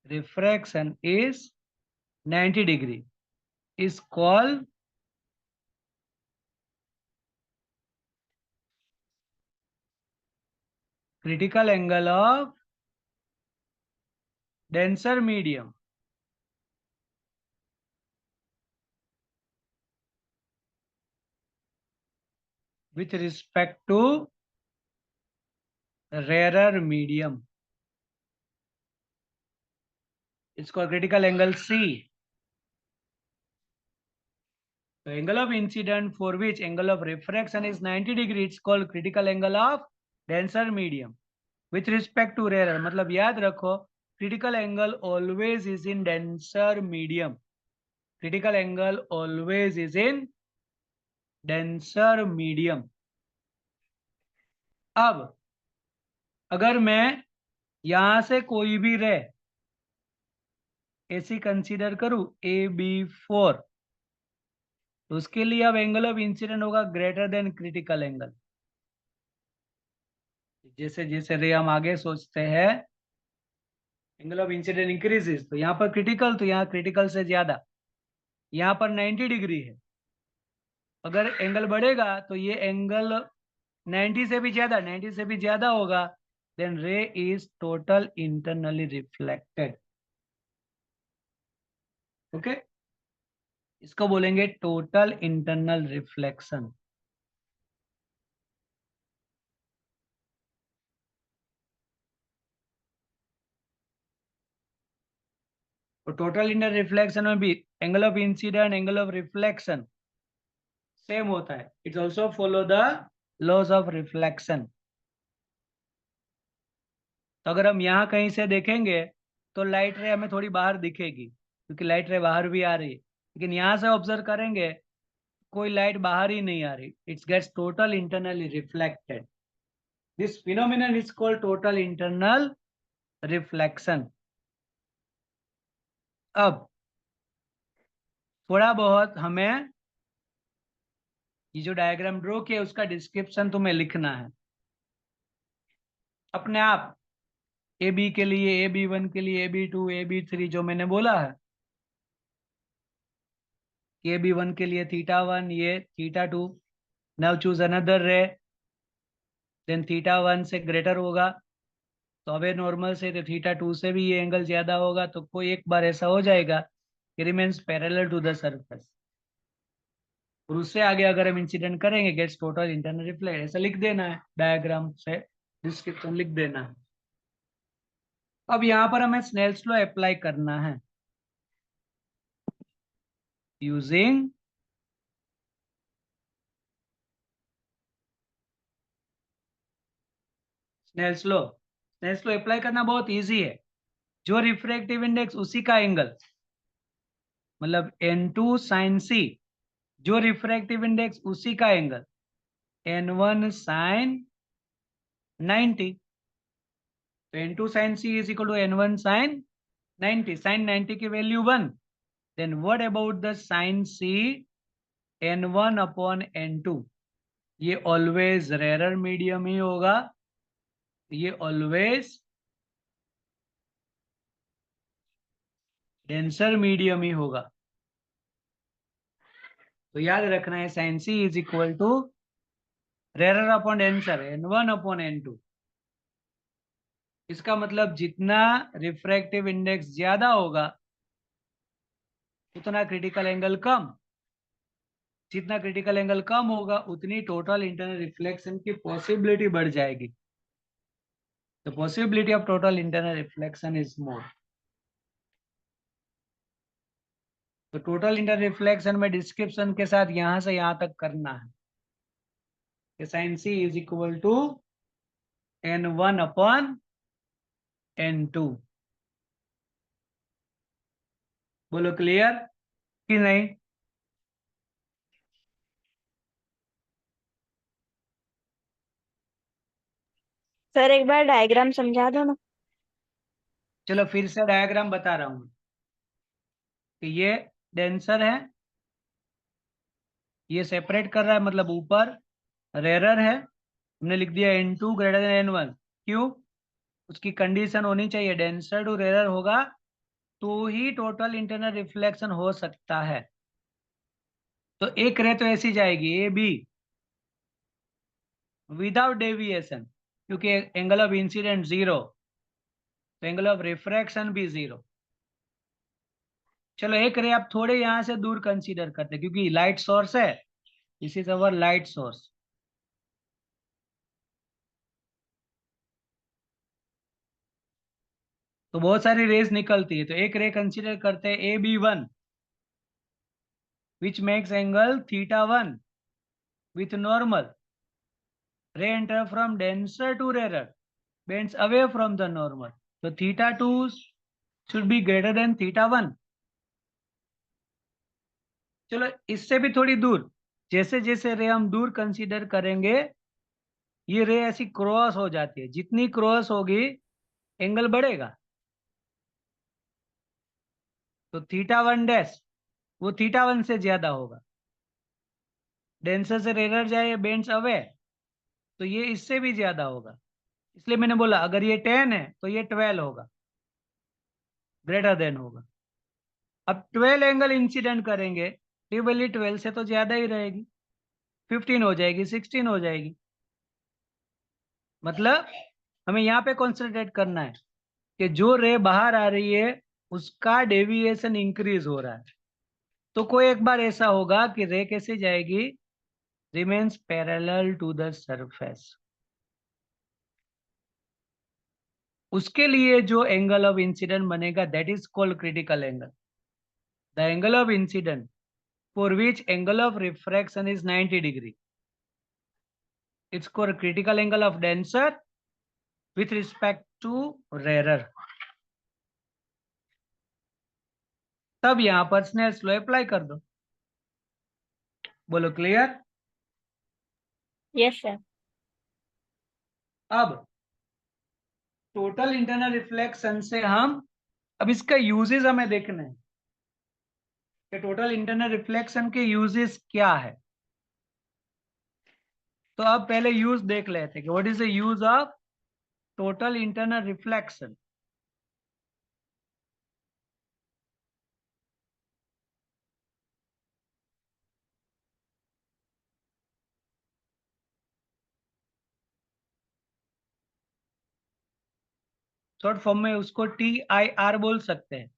refraction is 90 degree is called critical angle of denser medium with respect to rarer medium, इसको critical angle C. So angle of incident for which angle of refraction is 90 degree, it's called critical angle of denser medium. With respect to rarer, मतलब याद रखो critical angle always is in denser medium. Critical angle always is in denser medium. अब अगर मैं यहां से कोई भी रे ऐसी कंसीडर करूं AB4, तो उसके लिए अब एंगल ऑफ इंसिडेंट होगा ग्रेटर देन क्रिटिकल एंगल। जैसे जैसे रे हम आगे सोचते हैं एंगल ऑफ इंसिडेंट इंक्रीजेस, तो यहाँ पर क्रिटिकल, तो यहाँ क्रिटिकल से ज्यादा, यहाँ पर 90 डिग्री है। अगर एंगल बढ़ेगा तो ये एंगल 90 से भी ज्यादा, 90 से भी ज्यादा होगा, then ray is total internally reflected. Okay, इसको बोलेंगे टोटल इंटरनल रिफ्लेक्शन। तो टोटल इंटरनल रिफ्लेक्शन में भी angle of incident, angle of reflection same होता है। It's also follow the laws of reflection. तो अगर हम यहाँ कहीं से देखेंगे तो लाइट रे हमें थोड़ी बाहर दिखेगी, क्योंकि लाइट रे बाहर भी आ रही है, लेकिन यहाँ से ऑब्जर्व करेंगे कोई लाइट बाहर ही नहीं आ रही। It's gets total internally reflected. This phenomenon is called total internal reflection. अब थोड़ा बहुत हमें ये जो डायग्राम ड्रॉ किया उसका डिस्क्रिप्शन तुम्हें लिखना है अपने आप। ए बी के लिए, AB1 के लिए, AB2, AB3 जो मैंने बोला है, AB1 के लिए θ1, ये θ2। Now choose another ray, then θ1 से ग्रेटर होगा तो अबे नॉर्मल से, तो θ2 से भी ये एंगल ज्यादा होगा, तो कोई एक बार ऐसा हो जाएगा कि remains parallel to the surface, और उससे आगे अगर हम इंसिडेंट करेंगे गेट्स टोटल इंटरनल रिफ्लेक्ट। ऐसा लिख देना है डायग्राम से, डिस्क्रिप्शन लिख देना है। अब यहाँ पर हमें स्नेल्स लॉ अप्लाई करना है using Snell's law. Snell's law apply करना बहुत इजी है। जो रिफ्रैक्टिव इंडेक्स उसी का एंगल, मतलब N2 sin C, जो रिफ्रैक्टिव इंडेक्स उसी का एंगल N1 sin 90। तो N2 sin C is equal to N1 sin 90। sin 90 की value 1, then what about the sin C N1 upon N2? ये ऑलवेज रेरर मीडियम ही होगा, ये always denser medium ही होगा। तो याद रखना है sin C is equal to rarer upon denser N1 upon N2। इसका मतलब जितना रिफ्रैक्टिव इंडेक्स ज्यादा होगा उतना क्रिटिकल एंगल कम, जितना क्रिटिकल एंगल कम होगा उतनी टोटल इंटरनल रिफ्लेक्शन की पॉसिबिलिटी बढ़ जाएगी। The possibility of total internal reflection is more. तो टोटल इंटरनल रिफ्लेक्शन में डिस्क्रिप्शन के साथ यहां से यहां तक करना है कि sine C is equal to N1 upon N2। बोलो क्लियर कि नहीं? सर एक बार डायग्राम समझा दो ना। चलो फिर से डायग्राम बता रहा हूं कि ये डेंसर है, ये सेपरेट कर रहा है, मतलब ऊपर रेरर है, हमने लिख दिया N2 ग्रेटर देन N1। क्यों? उसकी कंडीशन होनी चाहिए डेंसर टू रेरर होगा तो ही टोटल इंटरनल रिफ्लेक्शन हो सकता है। तो एक रे तो ऐसी जाएगी ए बी विदाउट डेविएशन, क्योंकि एंगल ऑफ इंसिडेंट जीरो, तो एंगल ऑफ रिफ्रैक्शन भी जीरो। चलो एक रे आप थोड़े यहां से दूर कंसीडर करते हैं, क्योंकि लाइट सोर्स है, this is our light source. तो बहुत सारी रेज निकलती है, तो एक रे कंसीडर करते हैं AB1 which makes angle θ1 with normal. Ray enter from denser to rarer, bends away from the normal. So θ2 should be greater than θ1. चलो इससे भी थोड़ी दूर, जैसे जैसे रे हम दूर कंसीडर करेंगे ये रे ऐसी क्रॉस हो जाती है, जितनी क्रॉस होगी एंगल बढ़ेगा। तो θ1 वो θ1 से ज्यादा होगा। डेंसर से रेरर जाए, बेंड्स अवे, तो ये इससे भी ज्यादा होगा। इसलिए मैंने बोला अगर ये 10 है तो ये 12 होगा, ग्रेटर देन होगा। अब 12 एंगल इंसिडेंट करेंगे, ये वैल्यू 12 से तो ज्यादा ही रहेगी, 15 हो जाएगी, 16 हो जाएगी। मतलब हमें यहाँ पे कॉन्सेंट्रेट करना है कि जो रे बाहर आ रही है उसका डेविएशन इंक्रीज हो रहा है। तो कोई एक बार ऐसा होगा कि रे कैसे जाएगी, remains parallel to the surface. उसके लिए जो एंगल ऑफ इंसिडेंट बनेगा that is called critical angle. The angle of incident for which angle of refraction is 90 degree. It's called critical angle of denser with respect to rarer. तब यहां पर Snell's law apply कर दो। बोलो clear? Yes sir. अब total internal reflection से हम, अब इसका यूजेस हमें देखना है कि टोटल इंटरनल रिफ्लेक्शन के यूजेस क्या है। तो अब पहले यूज देख लेते हैं कि what is the use of total internal reflection. Short form में उसको TIR बोल सकते हैं,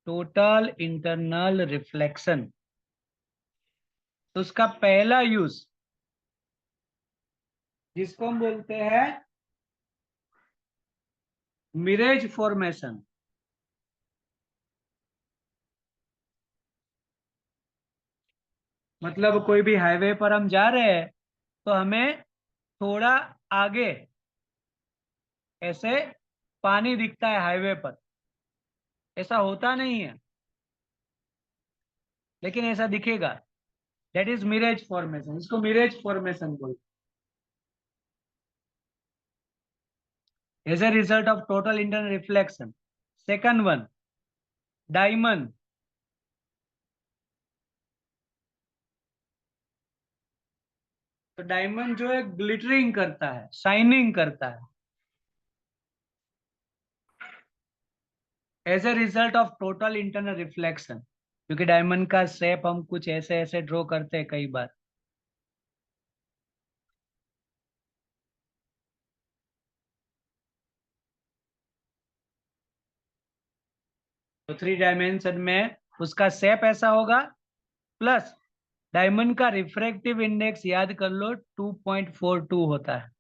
टोटल इंटरनल रिफ्लेक्शन। तो उसका पहला यूज जिसको हम बोलते हैं मिरेज फॉर्मेशन। मतलब कोई भी हाईवे पर हम जा रहे हैं तो हमें थोड़ा आगे ऐसे पानी दिखता है हाईवे पर, ऐसा होता नहीं है लेकिन ऐसा दिखेगा, दैट इज मिरेज फॉर्मेशन। इसको मिरेज फॉर्मेशन बोलते हैं as a result of total internal reflection. Second one, diamond. तो डायमंड जो है ग्लिटरिंग करता है, शाइनिंग करता है as a result of total internal reflection, क्योंकि डायमंड का शेप हम कुछ ऐसे ऐसे ड्रॉ करते हैं कई बार। तो 3 डायमेंशन में उसका शेप ऐसा होगा, प्लस डायमंड का रिफ्रैक्टिव इंडेक्स याद कर लो 2.42 होता है।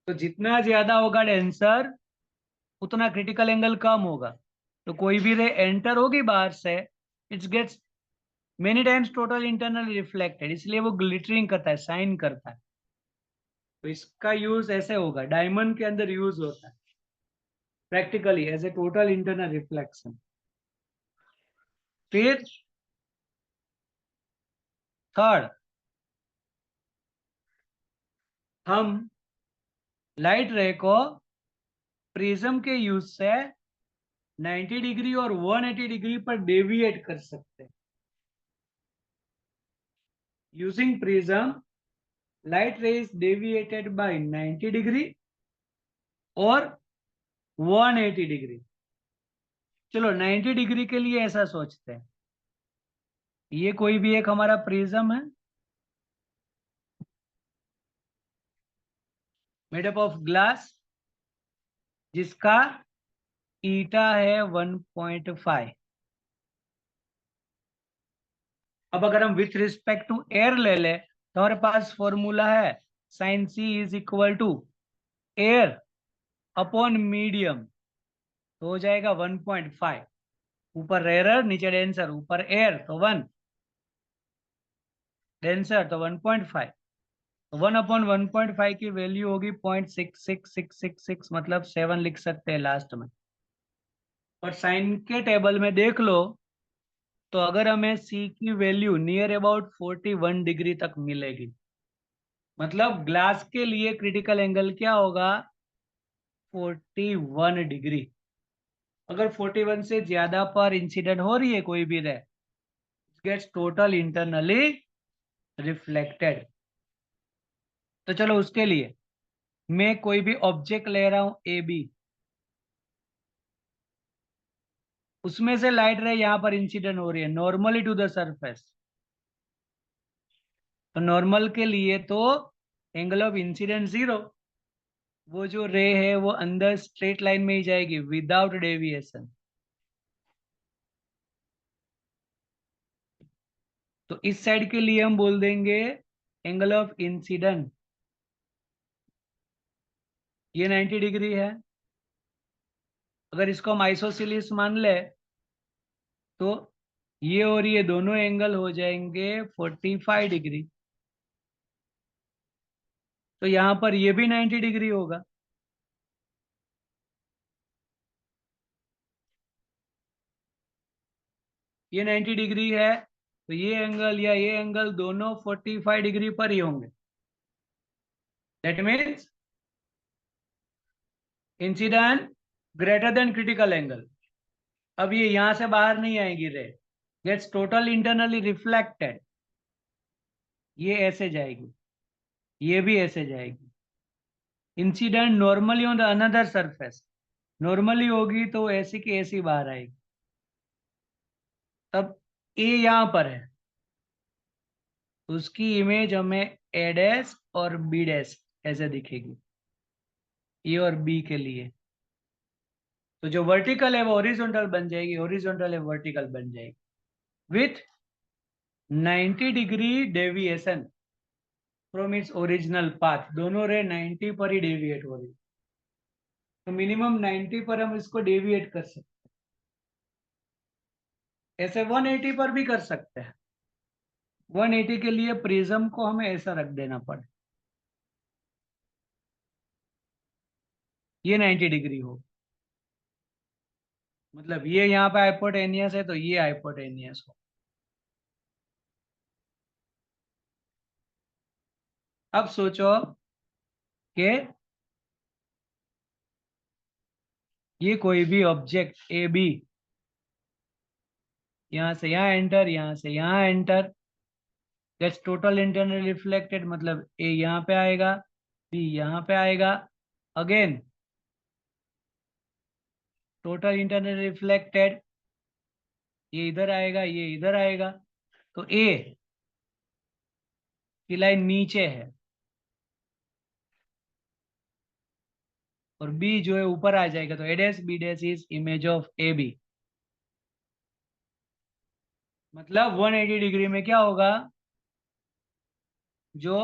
तो जितना ज्यादा होगा डेंसर उतना क्रिटिकल एंगल कम होगा। तो कोई भी रे एंटर होगी बाहर से, it's gets many times total internal reflected, इसलिए वो ग्लिटरिंग करता है, शाइन करता है। तो इसका यूज ऐसे होगा, डायमंड के अंदर यूज होता है practically as a total internal reflection. फिर थर्ड, हम लाइट रे को प्रिज्म के यूज से 90 डिग्री और 180 डिग्री पर डेविएट कर सकते हैं। Using prism light ray is deviated by 90 degree और 180 डिग्री। चलो 90 डिग्री के लिए ऐसा सोचते हैं, ये कोई भी एक हमारा प्रिज्म है मेड अप ऑफ ग्लास, जिसका ईटा है 1.5। अब अगर हम विथ रिस्पेक्ट टू एयर ले ले तो हमारे पास फॉर्मूला है sin C is equal to air upon medium तो हो जाएगा 1.5। ऊपर रेयर नीचे डेंसर, ऊपर एयर तो 1, डेंसर तो 1.5। तो 1/1.5 की वैल्यू होगी 0.66666, मतलब 7 लिख सकते हैं लास्ट में। और साइन के टेबल में देख लो तो अगर हमें सी की वैल्यू नियर अबाउट 41 डिग्री तक मिलेगी, मतलब ग्लास के लिए क्रिटिकल एंगल क्या होगा, 41 डिग्री। अगर 41 से ज्यादा पर इंसिडेंट हो रही है कोई भी रे, गेट्स टोटल इंटरनली रिफ्लेक्टेड। तो चलो उसके लिए मैं कोई भी ऑब्जेक्ट ले रहा हूं ए बी, उसमें से लाइट रे यहाँ पर इंसिडेंट हो रही है नॉर्मली टू द सरफेस। तो नॉर्मल के लिए तो एंगल ऑफ इंसिडेंट 0, वो जो रे है वो अंदर स्ट्रेट लाइन में ही जाएगी विदाउट डेविएशन। तो इस साइड के लिए हम बोल देंगे एंगल ऑफ इंसिडेंट, ये 90 डिग्री है। अगर इसको हम आइसोसेलेस मान ले तो ये और ये दोनों एंगल हो जाएंगे 45 डिग्री। तो यहां पर ये भी 90 डिग्री होगा। ये 90 डिग्री है तो ये एंगल या ये एंगल दोनों 45 डिग्री पर ही होंगे। That means incident greater than critical angle. अब ये यहां से बाहर नहीं आएगी रे, गेट्स टोटल इंटरनली रिफ्लेक्टेड। ये ऐसे जाएगी, ये भी ऐसे जाएगी। Incident normally on the another surface, normally होगी तो ऐसी की ऐसी बाहर आएगी। तब ए यहां पर है, उसकी इमेज हमें ए डैश और बी डैश ऐसे दिखेगी, ए और बी के लिए। तो जो वर्टिकल है वो हॉरिजॉन्टल बन जाएगी, हॉरिजॉन्टल है वर्टिकल बन जाएगी with 90 degree deviation from its original path. दोनों रे 90 पर ही डेविएट हो रही, तो मिनिमम 90 पर हम इसको डेविएट कर सकते हैं। ऐसे 180 पर भी कर सकते हैं। 180 के लिए प्रिज्म को हमें ऐसा रख देना पड़े, ये 90 डिग्री हो, मतलब ये यहाँ पे हाइपोटेनियस है तो ये हाइपोटेनियस हो। अब सोचो कि ये कोई भी ऑब्जेक्ट ए बी यहां से यहां एंटर, यहां से यहां enter, that's total internal reflected, मतलब ए यहां पे आएगा, बी यहां पे आएगा, अगेन टोटल इंटरनल रिफ्लेक्टेड, ये इधर आएगा, ये इधर आएगा। तो ए की लाइन नीचे है और बी जो है ऊपर आ जाएगा, तो A dash B dash is image of A B. मतलब 180 डिग्री में क्या होगा, जो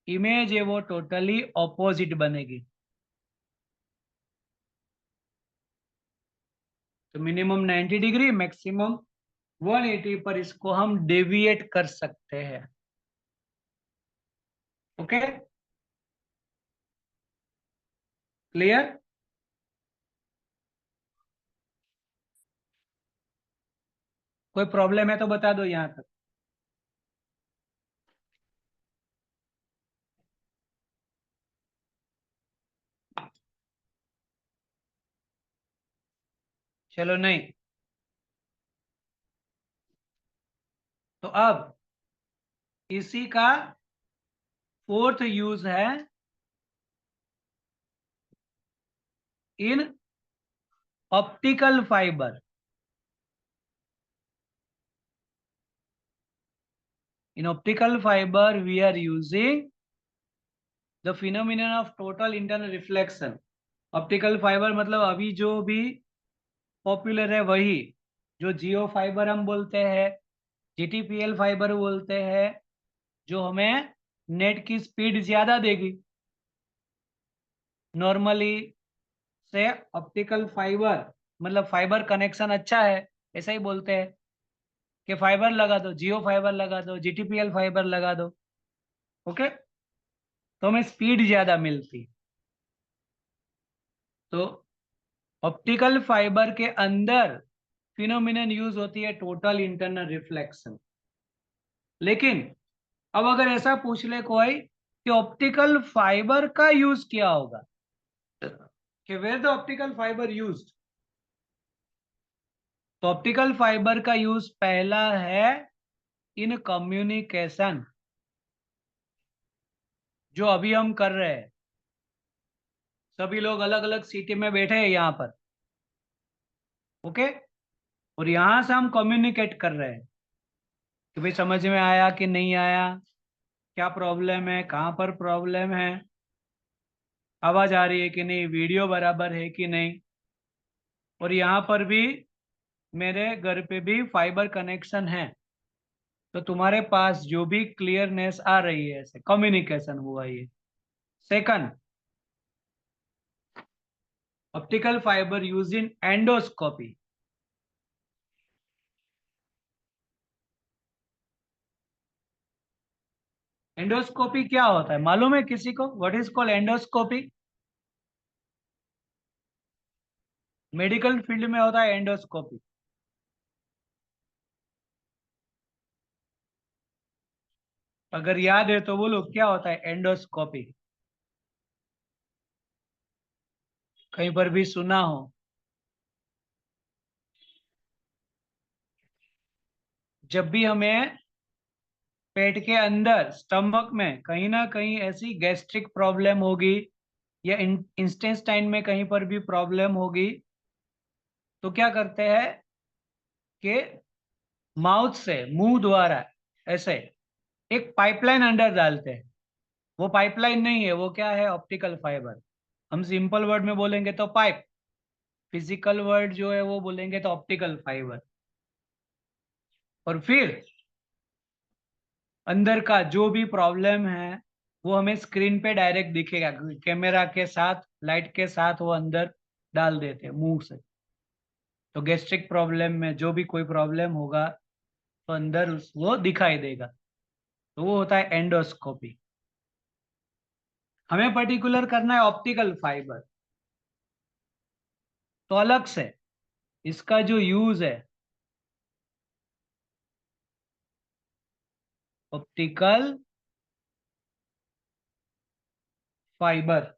इमेज है वो टोटली ऑपोजिट बनेगी। तो मिनिमम 90 डिग्री, मैक्सिमम 180 पर इसको हम डेविएट कर सकते हैं। Okay, clear? कोई प्रॉब्लम है तो बता दो यहां तक। चलो नहीं, तो अब इसी का फोर्थ यूज है in optical fibre. In optical fiber, we are using the phenomenon of total internal reflection. Optical fibre मतलब अभी जो भी पॉपुलर है वही, जो जियो फाइबर हम बोलते हैं, जीटीपीएल फाइबर बोलते हैं, जो हमें नेट की स्पीड ज्यादा देगी नॉर्मली से ऑप्टिकल फाइबर, मतलब फाइबर कनेक्शन अच्छा है, ऐसा ही बोलते हैं कि फाइबर लगा दो, जियो फाइबर लगा दो, जीटीपीएल फाइबर लगा दो, ओके, तो हमें स्पीड ज्यादा मिलती। तो ऑप्टिकल फाइबर के अंदर फिनोमिनन यूज होती है टोटल इंटरनल रिफ्लेक्शन। लेकिन अब अगर ऐसा पूछ ले कोई कि ऑप्टिकल फाइबर का यूज क्या होगा, कि where the optical fibre used, तो ऑप्टिकल फाइबर का यूज पहला है इन कम्युनिकेशन, जो अभी हम कर रहे हैं। सभी लोग अलग अलग सीटी में बैठे हैं यहाँ पर, ओके, और यहां से हम कम्युनिकेट कर रहे हैं कि भाई समझ में आया कि नहीं आया, क्या प्रॉब्लम है, कहाँ पर प्रॉब्लम है, आवाज आ रही है कि नहीं, वीडियो बराबर है कि नहीं। और यहाँ पर भी मेरे घर पे भी फाइबर कनेक्शन है, तो तुम्हारे पास जो भी क्लियरनेस आ रही है, ऐसे कम्युनिकेशन हुआ ये। Second, optical fibre use in endoscopy. Endoscopy क्या होता है मालूम है किसी को? What is called endoscopy? Medical field में होता है एंडोस्कोपी। अगर याद है तो बोलो क्या होता है एंडोस्कोपी, कहीं पर भी सुना हो। जब भी हमें पेट के अंदर स्टमक में कहीं ना कहीं ऐसी गैस्ट्रिक प्रॉब्लम होगी, या इंटेस्टाइन में कहीं पर भी प्रॉब्लम होगी, तो क्या करते हैं कि माउथ से, मुंह द्वारा ऐसे एक पाइपलाइन अंदर डालते हैं। वो पाइपलाइन नहीं है, वो क्या है, ऑप्टिकल फाइबर। हम सिंपल वर्ड में बोलेंगे तो पाइप, फिजिकल वर्ड जो है वो बोलेंगे तो ऑप्टिकल फाइबर। और फिर अंदर का जो भी प्रॉब्लम है वो हमें स्क्रीन पे डायरेक्ट दिखेगा, कैमरा के साथ, लाइट के साथ वो अंदर डाल देते हैं मुंह से। तो गैस्ट्रिक प्रॉब्लम में जो भी कोई प्रॉब्लम होगा तो अंदर वो दिखाई देगा, तो वो होता है एंडोस्कोपी। हमें पर्टिकुलर करना है ऑप्टिकल फाइबर, तो अलग से इसका जो यूज है, ऑप्टिकल फाइबर।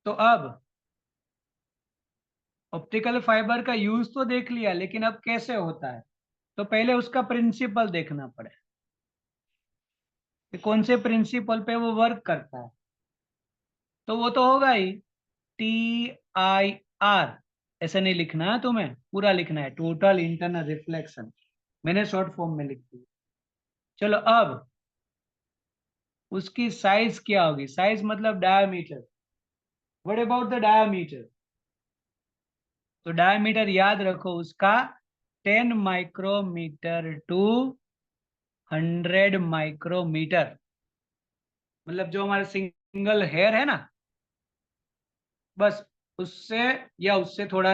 तो अब ऑप्टिकल फाइबर का यूज तो देख लिया, लेकिन अब कैसे होता है, तो पहले उसका प्रिंसिपल देखना पड़े कि कौन से प्रिंसिपल पे वो वर्क करता है। तो वो तो होगा ही TIR, ऐसे नहीं लिखना है तुम्हें, पूरा लिखना है टोटल इंटरनल रिफ्लेक्शन, मैंने शॉर्ट फॉर्म में लिख दिया। चलो अब उसकी साइज क्या होगी, साइज मतलब diameter. What about the diameter? तो डायमीटर याद रखो उसका 10 माइक्रोमीटर टू 100 माइक्रोमीटर, मतलब जो हमारा सिंगल हेयर है ना, बस उससे या उससे थोड़ा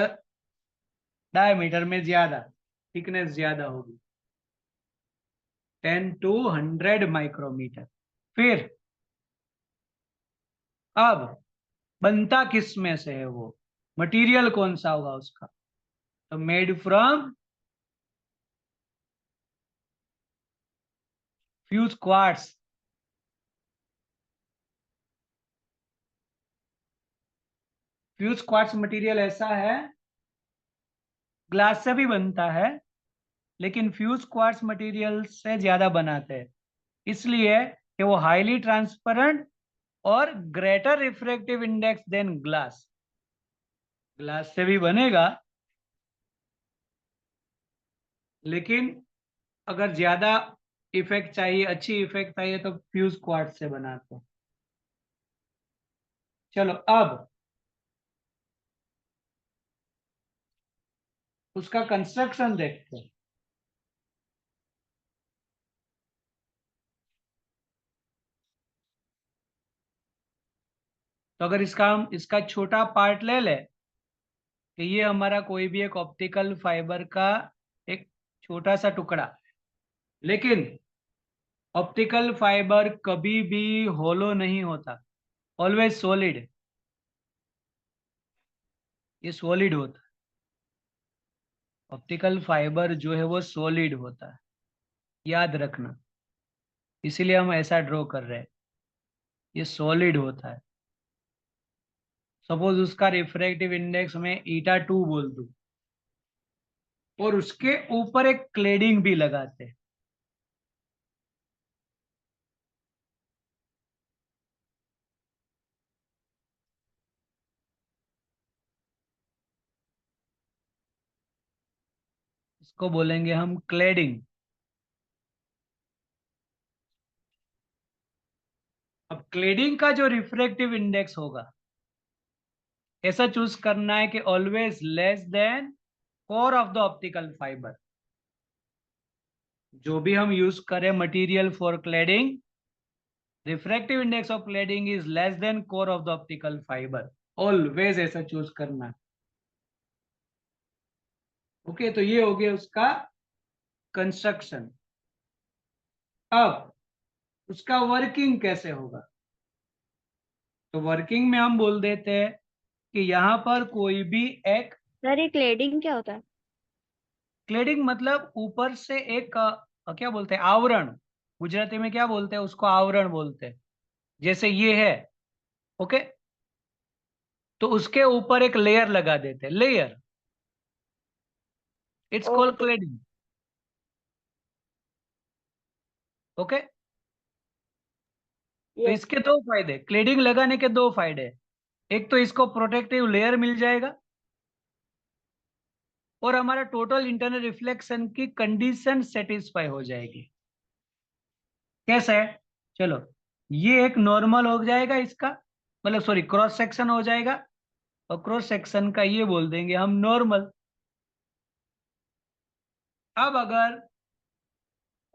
डायमीटर में ज्यादा, थिकनेस ज्यादा होगी, 10 टू 100 माइक्रोमीटर। फिर अब बनता किस में से है वो, मटेरियल कौन सा होगा उसका, तो made from fuse quartz. Fuse quartz material ऐसा है, ग्लास से भी बनता है, लेकिन फ्यूज क्वार्ट्स मटेरियल से ज्यादा बनाते हैं, इसलिए कि वो हाईली ट्रांसपेरेंट और greater refractive index than glass. Glass से भी बनेगा, लेकिन अगर ज्यादा इफेक्ट चाहिए, अच्छी इफेक्ट चाहिए, तो फ्यूज क्वार्ट्ज से बनाते हैं। चलो अब उसका कंस्ट्रक्शन देखते हैं। तो अगर इसका हम इसका छोटा पार्ट ले ले कि ये हमारा कोई भी एक ऑप्टिकल फाइबर का एक छोटा सा टुकड़ा, लेकिन ऑप्टिकल फाइबर कभी भी होलो नहीं होता, ऑलवेज सॉलिड, ये सॉलिड होता है। ऑप्टिकल फाइबर जो है वो सॉलिड होता है, याद रखना, इसीलिए हम ऐसा ड्रॉ कर रहे हैं, ये सॉलिड होता है। सपोज उसका रिफ्रैक्टिव इंडेक्स में ईटा 2 बोल दूं और उसके ऊपर एक क्लेडिंग भी लगाते हैं, इसको बोलेंगे हम क्लेडिंग। अब क्लेडिंग का जो रिफ्रैक्टिव इंडेक्स होगा, ऐसा चूज करना है कि always less then core of the optical fibre. जो भी हम यूज करें material for cladding, refractive index of cladding is less than core of the optical fibre, always ऐसा चूज करना है। ओके, तो ये हो गया उसका कंस्ट्रक्शन। अब उसका वर्किंग कैसे होगा, तो वर्किंग में हम बोल देते हैं कि यहाँ पर कोई भी एक सर ये क्लेडिंग क्या होता है? क्लेडिंग मतलब ऊपर से एक क्या बोलते हैं, आवरण। गुजराती में क्या बोलते हैं उसको, आवरण बोलते हैं। जैसे ये है, ओके, तो उसके ऊपर एक लेयर लगा देते हैं, layer, it's called okay. Cladding. Okay, तो यस। इसके दो फायदे, क्लेडिंग लगाने के दो फायदे हैं। एक तो इसको प्रोटेक्टिव लेयर मिल जाएगा और हमारा टोटल इंटरनल रिफ्लेक्शन की कंडीशन सेटिस्फाई हो जाएगी। कैसे है, चलो, ये एक नॉर्मल हो जाएगा इसका, मतलब सॉरी क्रॉस सेक्शन हो जाएगा, और क्रॉस सेक्शन का ये बोल देंगे हम नॉर्मल। अब अगर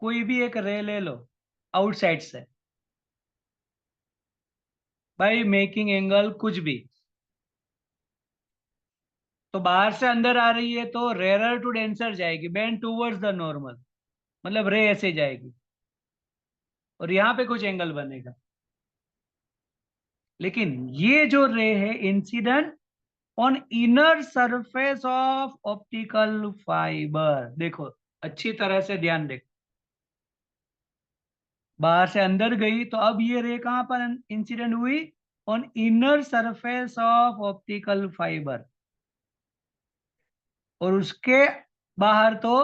कोई भी एक रे ले लो आउटसाइड से, बाय मेकिंग एंगल कुछ भी, तो बाहर से अंदर आ रही है तो रेयर टू डेंसर जाएगी, बेंड टूवर्ड्स द नॉर्मल, मतलब रे ऐसे जाएगी और यहाँ पे कुछ एंगल बनेगा। लेकिन ये जो रे है incident on inner surface of optical fibre, देखो अच्छी तरह से ध्यान देखो, बाहर से अंदर गई तो अब ये रे कहां पर इंसिडेंट हुई, on inner surface of optical fibre, और उसके बाहर तो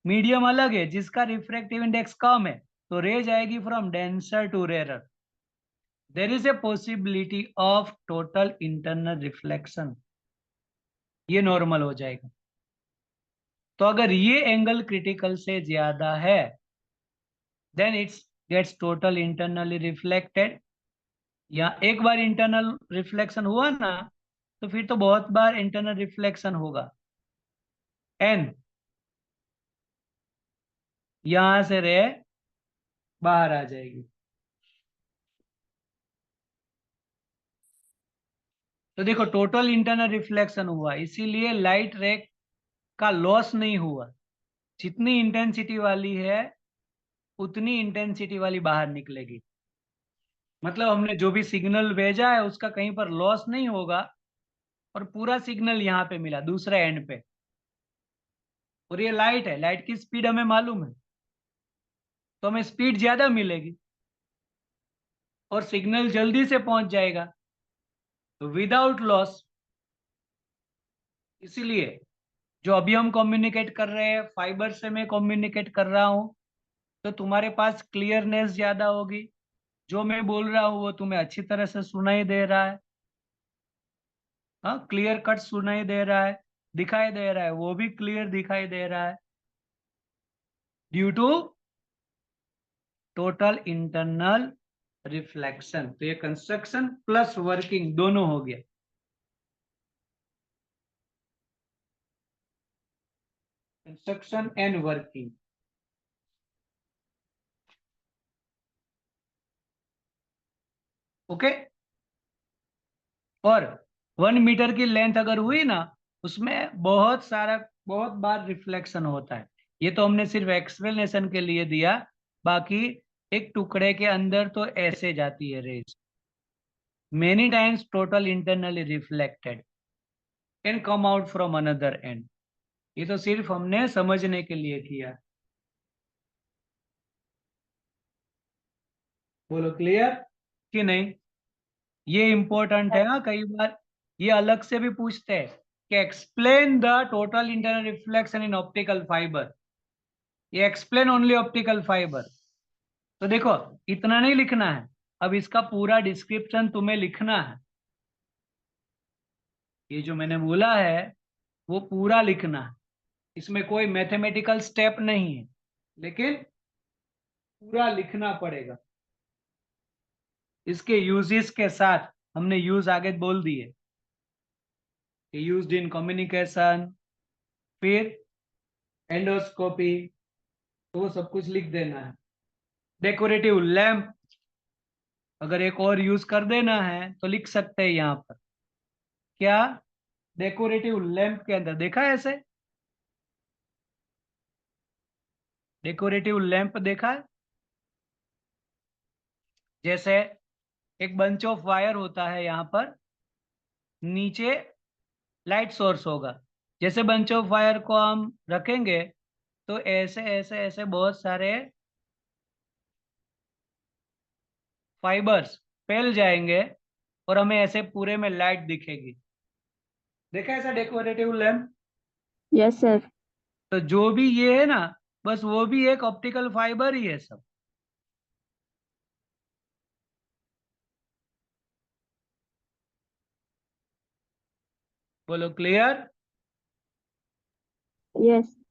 मीडियम अलग है जिसका रिफ्रैक्टिव इंडेक्स कम है, तो रे जाएगी from denser to rare. There is a possibility of total internal reflection, ये नॉर्मल हो जाएगा। तो अगर ये एंगल क्रिटिकल से ज्यादा है, then it's gets total internally reflected, या एक बार इंटरनल रिफ्लेक्शन हुआ ना, तो फिर तो बहुत बार इंटरनल रिफ्लेक्शन होगा, एन यहां से रे बाहर आ जाएगी। तो देखो टोटल इंटरनल रिफ्लेक्शन हुआ, इसीलिए लाइट रे का लॉस नहीं हुआ, जितनी इंटेंसिटी वाली है उतनी इंटेंसिटी वाली बाहर निकलेगी। मतलब हमने जो भी सिग्नल भेजा है उसका कहीं पर लॉस नहीं होगा, और पूरा सिग्नल यहाँ पे मिला दूसरे एंड पे। और ये लाइट है, लाइट की स्पीड हमें मालूम है, तो हमें स्पीड ज्यादा मिलेगी और सिग्नल जल्दी से पहुंच जाएगा, तो विदाउट लॉस। इसीलिए जो अभी हम कम्युनिकेट कर रहे हैं फाइबर से, मैं कम्युनिकेट कर रहा हूं, तो तुम्हारे पास क्लियरनेस ज्यादा होगी, जो मैं बोल रहा हूँ वो तुम्हें अच्छी तरह से सुनाई दे रहा है। हाँ, क्लियर कट सुनाई दे रहा है, दिखाई दे रहा है, वो भी क्लियर दिखाई दे रहा है, due to total internal reflection. तो ये कंस्ट्रक्शन प्लस वर्किंग दोनों हो गया, कंस्ट्रक्शन एंड वर्किंग। ओके, और 1 मीटर की लेंथ अगर हुई ना, उसमें बहुत बार रिफ्लेक्शन होता है। ये तो हमने सिर्फ एक्सप्लेनेशन के लिए दिया, बाकी एक टुकड़े के अंदर तो ऐसे जाती है rays. Many times total internally reflected can come out from another end. ये तो सिर्फ हमने समझने के लिए किया। बोलो क्लियर कि नहीं? ये इंपॉर्टेंट है। हाँ, कई बार ये अलग से भी पूछते हैं कि explain the total internal reflection in optical fibre. ये एक्सप्लेन ओनली ऑप्टिकल फाइबर। तो देखो, इतना नहीं लिखना है, अब इसका पूरा डिस्क्रिप्शन तुम्हें लिखना है। ये जो मैंने बोला है वो पूरा लिखना है, इसमें कोई मैथमेटिकल स्टेप नहीं है, लेकिन पूरा लिखना पड़ेगा। इसके यूजेस के साथ हमने यूज आगे बोल दिए, यूज्ड इन कम्युनिकेशन, फिर एंडोस्कोपी, तो वो सब कुछ लिख देना है। डेकोरेटिव लैंप अगर एक और यूज कर देना है तो लिख सकते हैं यहाँ पर। क्या? डेकोरेटिव लैंप के अंदर देखा है ऐसे? डेकोरेटिव लैंप देखा है? जैसे एक बंच ऑफ वायर होता है यहाँ पर, नीचे लाइट सोर्स होगा। जैसे बंच ऑफ वायर को हम रखेंगे तो ऐसे ऐसे ऐसे बहुत सारे फाइबर्स फैल जाएंगे और हमें ऐसे पूरे में लाइट दिखेगी। देखा है ऐसा डेकोरेटिव लैंप? Yes sir. तो जो भी ये है ना, बस वो भी एक ऑप्टिकल फाइबर ही है सब। बोलो क्लियर? यस।